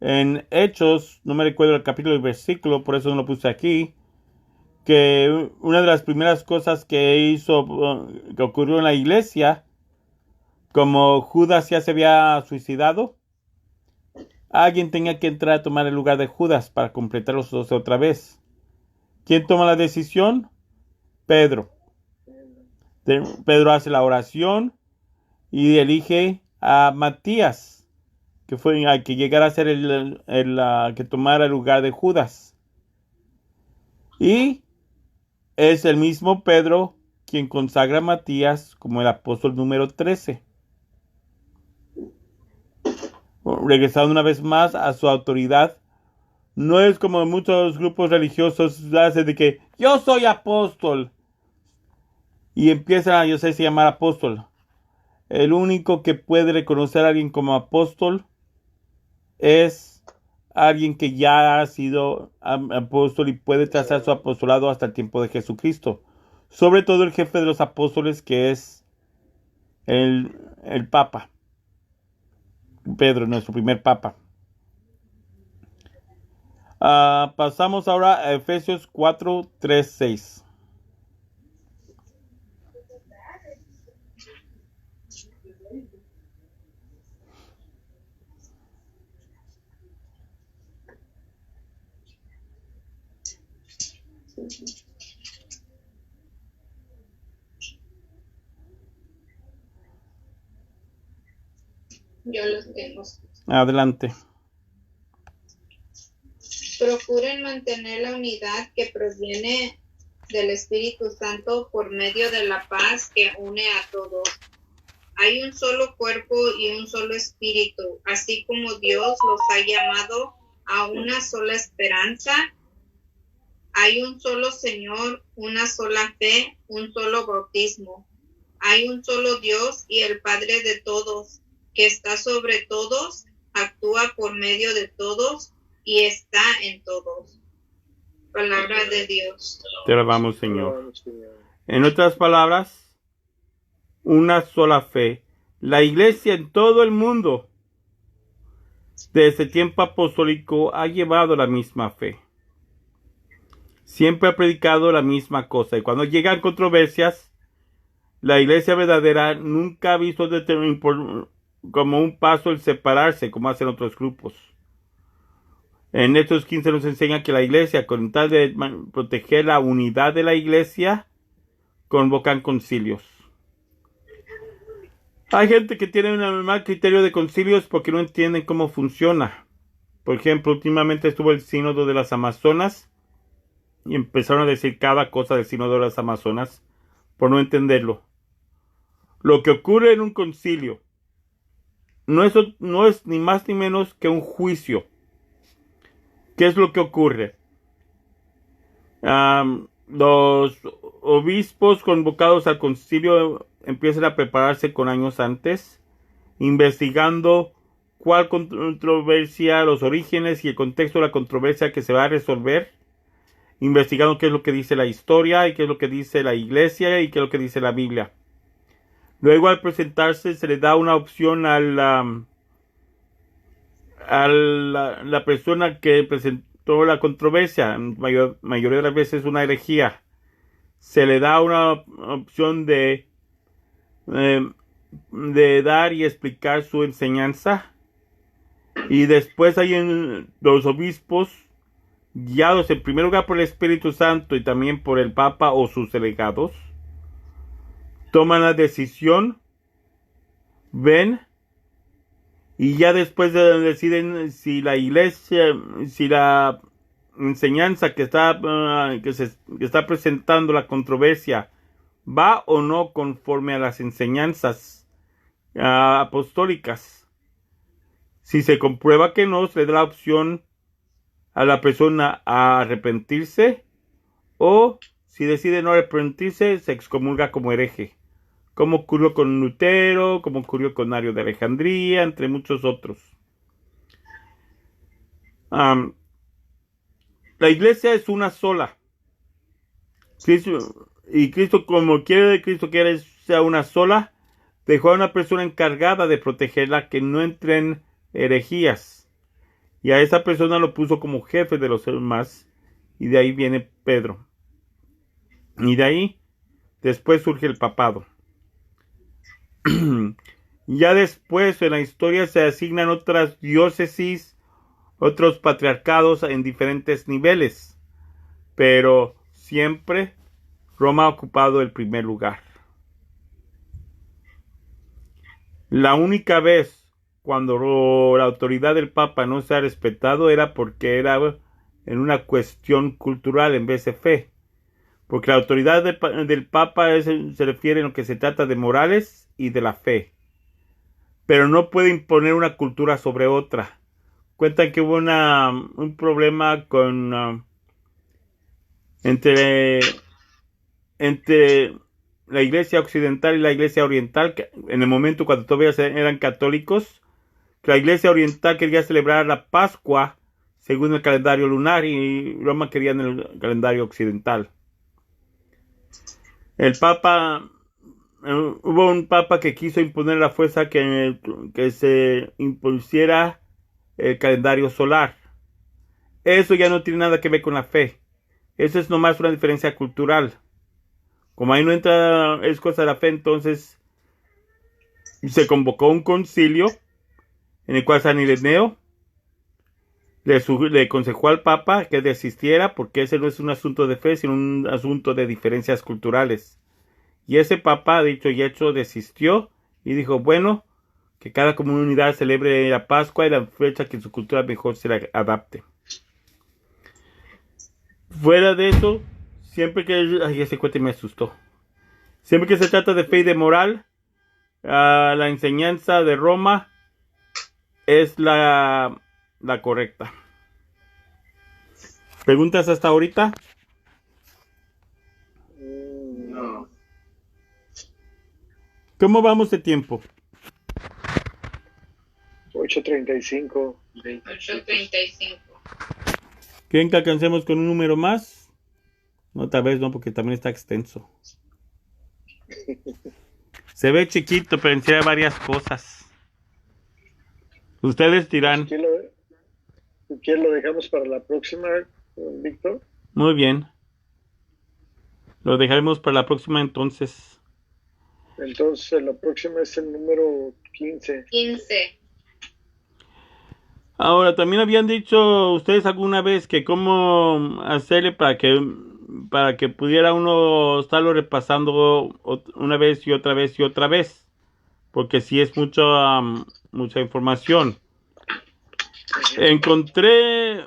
en Hechos, no me recuerdo el capítulo y versículo, por eso no lo puse aquí, que una de las primeras cosas que que ocurrió en la iglesia, como Judas ya se había suicidado, alguien tenía que entrar a tomar el lugar de Judas para completar los 12 otra vez. ¿Quién toma la decisión? Pedro. Pedro hace la oración y elige a Matías, que fue al que llegara a ser el que tomara el lugar de Judas. Y es el mismo Pedro quien consagra a Matías como el apóstol número 13. Regresando una vez más a su autoridad, no es como muchos grupos religiosos hacen de que yo soy apóstol y empiezan a llamar apóstol. El único que puede reconocer a alguien como apóstol es alguien que ya ha sido apóstol y puede trazar su apostolado hasta el tiempo de Jesucristo. Sobre todo el jefe de los apóstoles, que es el Papa. Pedro, nuestro primer Papa. Pasamos ahora a Efesios 4, 3, 6. Yo los tengo. Adelante. Procuren mantener la unidad que proviene del Espíritu Santo por medio de la paz que une a todos. Hay un solo cuerpo y un solo espíritu, así como Dios los ha llamado a una sola esperanza. Hay un solo Señor, una sola fe, un solo bautismo. Hay un solo Dios y el Padre de todos, que está sobre todos, actúa por medio de todos y está en todos. Palabra de Dios. Te alabamos, Señor. Alabamos, Señor. En otras palabras, una sola fe. La iglesia en todo el mundo, desde tiempo apostólico, ha llevado la misma fe. Siempre ha predicado la misma cosa. Y cuando llegan controversias, la iglesia verdadera nunca ha visto como un paso el separarse, como hacen otros grupos. En Hechos 15 nos enseña que la iglesia, con tal de proteger la unidad de la iglesia, convocan concilios. Hay gente que tiene un mal criterio de concilios porque no entienden cómo funciona. Por ejemplo, últimamente estuvo el sínodo de las Amazonas y empezaron a decir cada cosa del sínodo de las Amazonas por no entenderlo. Lo que ocurre en un concilio no es ni más ni menos que un juicio. ¿Qué es lo que ocurre? Los obispos convocados al concilio empiezan a prepararse con años antes, investigando cuál controversia, los orígenes y el contexto de la controversia que se va a resolver, investigando qué es lo que dice la historia y qué es lo que dice la iglesia y qué es lo que dice la Biblia. Luego, al presentarse, se le da una opción a la persona que presentó la controversia, mayoría de las veces una herejía. Se le da una opción de dar y explicar su enseñanza, y después hay los obispos, guiados en primer lugar por el Espíritu Santo y también por el Papa o sus delegados, toman la decisión, ven, y ya después deciden si la iglesia, si la enseñanza que está presentando la controversia va o no conforme a las enseñanzas apostólicas. Si se comprueba que no, se le da la opción a la persona a arrepentirse, o si decide no arrepentirse, se excomulga como hereje, como ocurrió con Lutero, como ocurrió con Ario de Alejandría, entre muchos otros. La iglesia es una sola. Cristo, como Cristo quiere sea una sola, dejó a una persona encargada de protegerla, que no entren herejías. Y a esa persona lo puso como jefe de los demás. Y de ahí viene Pedro. Y de ahí después surge el papado. Ya después en la historia se asignan otras diócesis, otros patriarcados en diferentes niveles, pero siempre Roma ha ocupado el primer lugar. La única vez cuando la autoridad del Papa no se ha respetado era porque era en una cuestión cultural en vez de fe. Porque la autoridad del Papa se refiere en lo que se trata de morales y de la fe. Pero no puede imponer una cultura sobre otra. Cuentan que hubo un problema entre la iglesia occidental y la iglesia oriental, que en el momento cuando todavía eran católicos, que la iglesia oriental quería celebrar la Pascua según el calendario lunar y Roma quería en el calendario occidental. Hubo un papa que quiso imponer la fuerza que se impusiera el calendario solar. Eso ya no tiene nada que ver con la fe. Eso es nomás una diferencia cultural. Como ahí no entra, es cosa de la fe, entonces se convocó un concilio en el cual San Ireneo le aconsejó al Papa que desistiera, porque ese no es un asunto de fe, sino un asunto de diferencias culturales. Y ese Papa, dicho y hecho, desistió y dijo, bueno, que cada comunidad celebre la Pascua y la fecha que su cultura mejor se la adapte. Fuera de eso, siempre que... Ay, ese cuate me asustó. Siempre que se trata de fe y de moral, la enseñanza de Roma es la correcta. ¿Preguntas hasta ahorita? No. ¿Cómo vamos de tiempo? 8:35. 8:35. ¿Quieren que alcancemos con un número más? No, tal vez no, porque también está extenso. Se ve chiquito, pero encierra varias cosas. Ustedes dirán. ¿Quién lo dejamos para la próxima, Víctor? Muy bien. Lo dejaremos para la próxima entonces. Entonces, la próxima es el número 15. 15. Ahora, también habían dicho ustedes alguna vez que cómo hacerle para que pudiera uno estarlo repasando una vez y otra vez y otra vez. Porque sí es mucha información. Encontré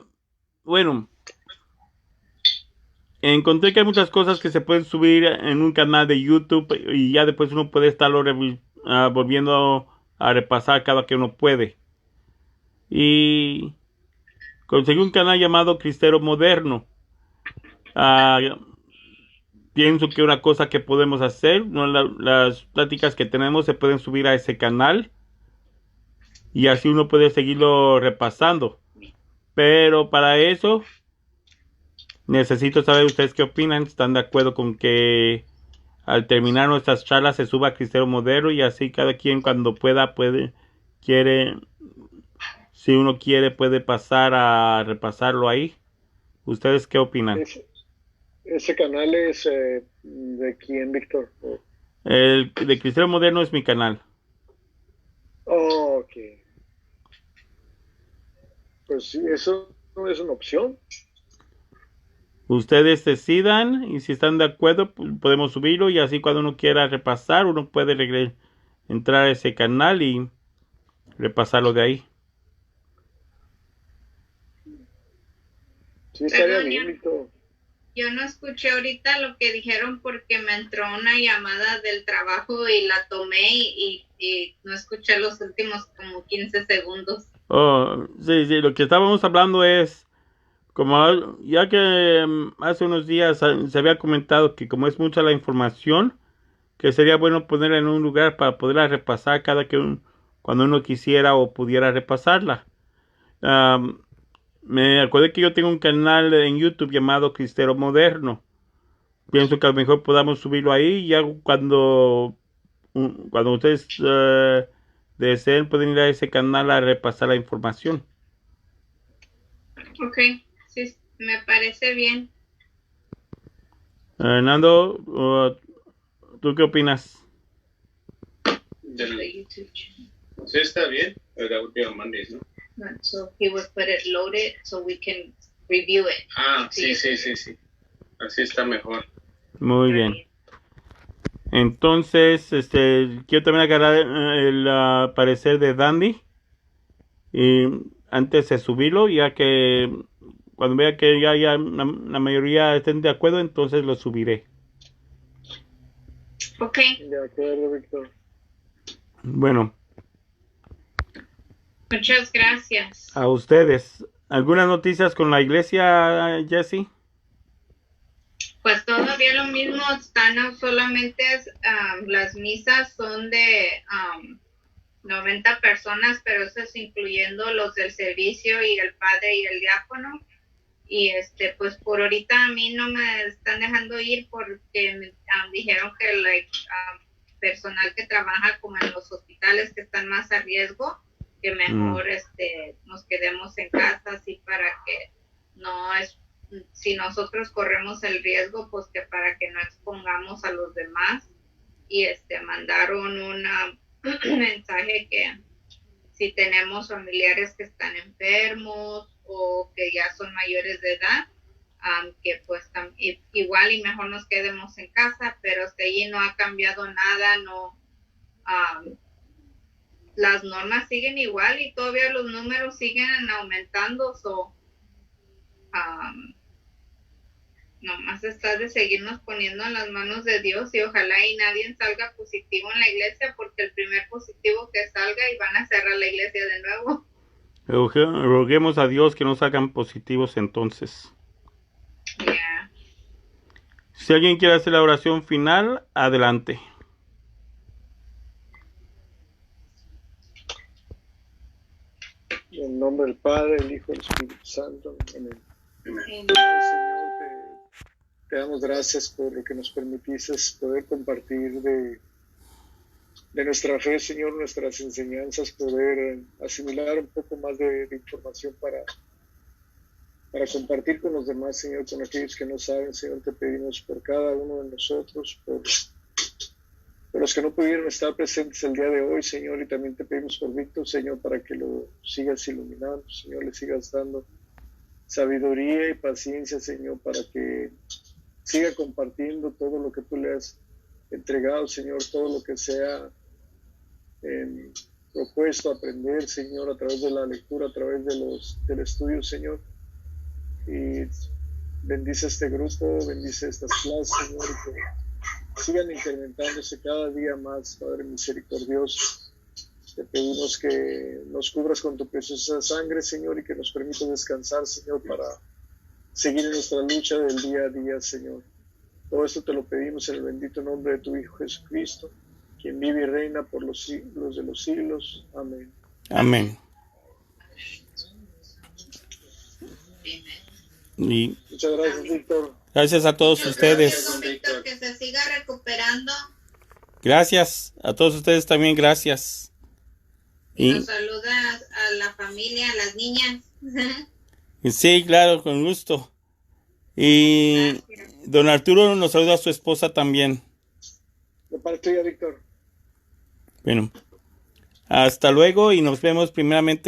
que hay muchas cosas que se pueden subir en un canal de YouTube y ya después uno puede estarlo volviendo a repasar cada que uno puede. Y conseguí un canal llamado Cristero Moderno. Pienso que una cosa que podemos hacer, ¿no? Las pláticas que tenemos se pueden subir a ese canal y así uno puede seguirlo repasando. Pero para eso necesito saber ustedes qué opinan. ¿Están de acuerdo con que al terminar nuestras charlas se suba a Cristero Moderno y así cada quien cuando pueda si uno quiere puede pasar a repasarlo ahí? ¿Ustedes qué opinan? Ese canal es ¿de quién, Víctor? El de Cristero Moderno es mi canal. Oh, ok. Pues sí, eso no es una opción. Ustedes decidan y si están de acuerdo pues podemos subirlo y así cuando uno quiera repasar uno puede entrar a ese canal y repasarlo de ahí. Sí, estaría Perdón, bien, Víctor. Yo no escuché ahorita lo que dijeron porque me entró una llamada del trabajo y la tomé y no escuché los últimos como 15 segundos. Oh, sí, lo que estábamos hablando es como ya que hace unos días se había comentado que como es mucha la información, que sería bueno ponerla en un lugar para poderla repasar cuando uno quisiera o pudiera repasarla. Me acordé que yo tengo un canal en YouTube llamado Cristero Moderno. Pienso que a lo mejor podamos subirlo ahí y ya cuando ustedes deseen pueden ir a ese canal a repasar la información. Ok, sí, me parece bien. Hernando, ¿tú qué opinas? Sí, está bien. La última Mondays, ¿no? So he would put it loaded so we can review it. Sí. Así está mejor. Muy bien. Entonces, quiero también agarrar el parecer de Dandy y antes de subirlo, ya que cuando vea que ya la mayoría estén de acuerdo, entonces lo subiré. Ok. De acuerdo, Víctor. Bueno. Muchas gracias. A ustedes. ¿Algunas noticias con la iglesia, Jesse? Pues todavía lo mismo, están solamente las misas son de 90 personas, pero eso es incluyendo los del servicio y el padre y el diácono. Y pues por ahorita a mí no me están dejando ir porque me dijeron que el personal que trabaja como en los hospitales que están más a riesgo, que mejor nos quedemos en casa así para que no es, si nosotros corremos el riesgo, pues que para que no expongamos a los demás. Y mandaron un mensaje que si tenemos familiares que están enfermos o que ya son mayores de edad, que pues igual y mejor nos quedemos en casa, pero hasta allí no ha cambiado nada, no las normas siguen igual y todavía los números siguen aumentando, nomás está de seguirnos poniendo en las manos de Dios y ojalá y nadie salga positivo en la iglesia, porque el primer positivo que salga y van a cerrar la iglesia de nuevo. Roguemos a Dios que no salgan positivos entonces. Yeah. Si alguien quiere hacer la oración final, adelante. En nombre del Padre, el Hijo y el Espíritu Santo. Amén. Amén. Señor, te damos gracias por lo que nos permitiste poder compartir de nuestra fe, Señor, nuestras enseñanzas, poder asimilar un poco más de información para compartir con los demás, Señor, con aquellos que no saben. Señor, te pedimos por cada uno de nosotros, por los que no pudieron estar presentes el día de hoy, Señor, y también te pedimos por Víctor, Señor, para que lo sigas iluminando, Señor, le sigas dando sabiduría y paciencia, Señor, para que siga compartiendo todo lo que tú le has entregado, Señor, todo lo que sea propuesto aprender, Señor, a través de la lectura, a través del estudio, Señor. Y bendice este grupo, bendice estas clases, Señor, y que sigan incrementándose cada día más, Padre misericordioso. Te pedimos que nos cubras con tu preciosa sangre, Señor, y que nos permitas descansar, Señor, para seguir en nuestra lucha del día a día, Señor. Todo esto te lo pedimos en el bendito nombre de tu Hijo Jesucristo, quien vive y reina por los siglos de los siglos. Amén. Amén. Y Muchas gracias, Víctor. gracias a todos ustedes. Gracias, don Víctor, que se siga recuperando. Gracias a todos ustedes también, gracias. Y Y nos saluda a la familia, a las niñas. sí, claro, con gusto. Y Gracias. don Arturo nos saluda a su esposa también. De parte tuya, Víctor. Bueno, hasta luego y nos vemos primeramente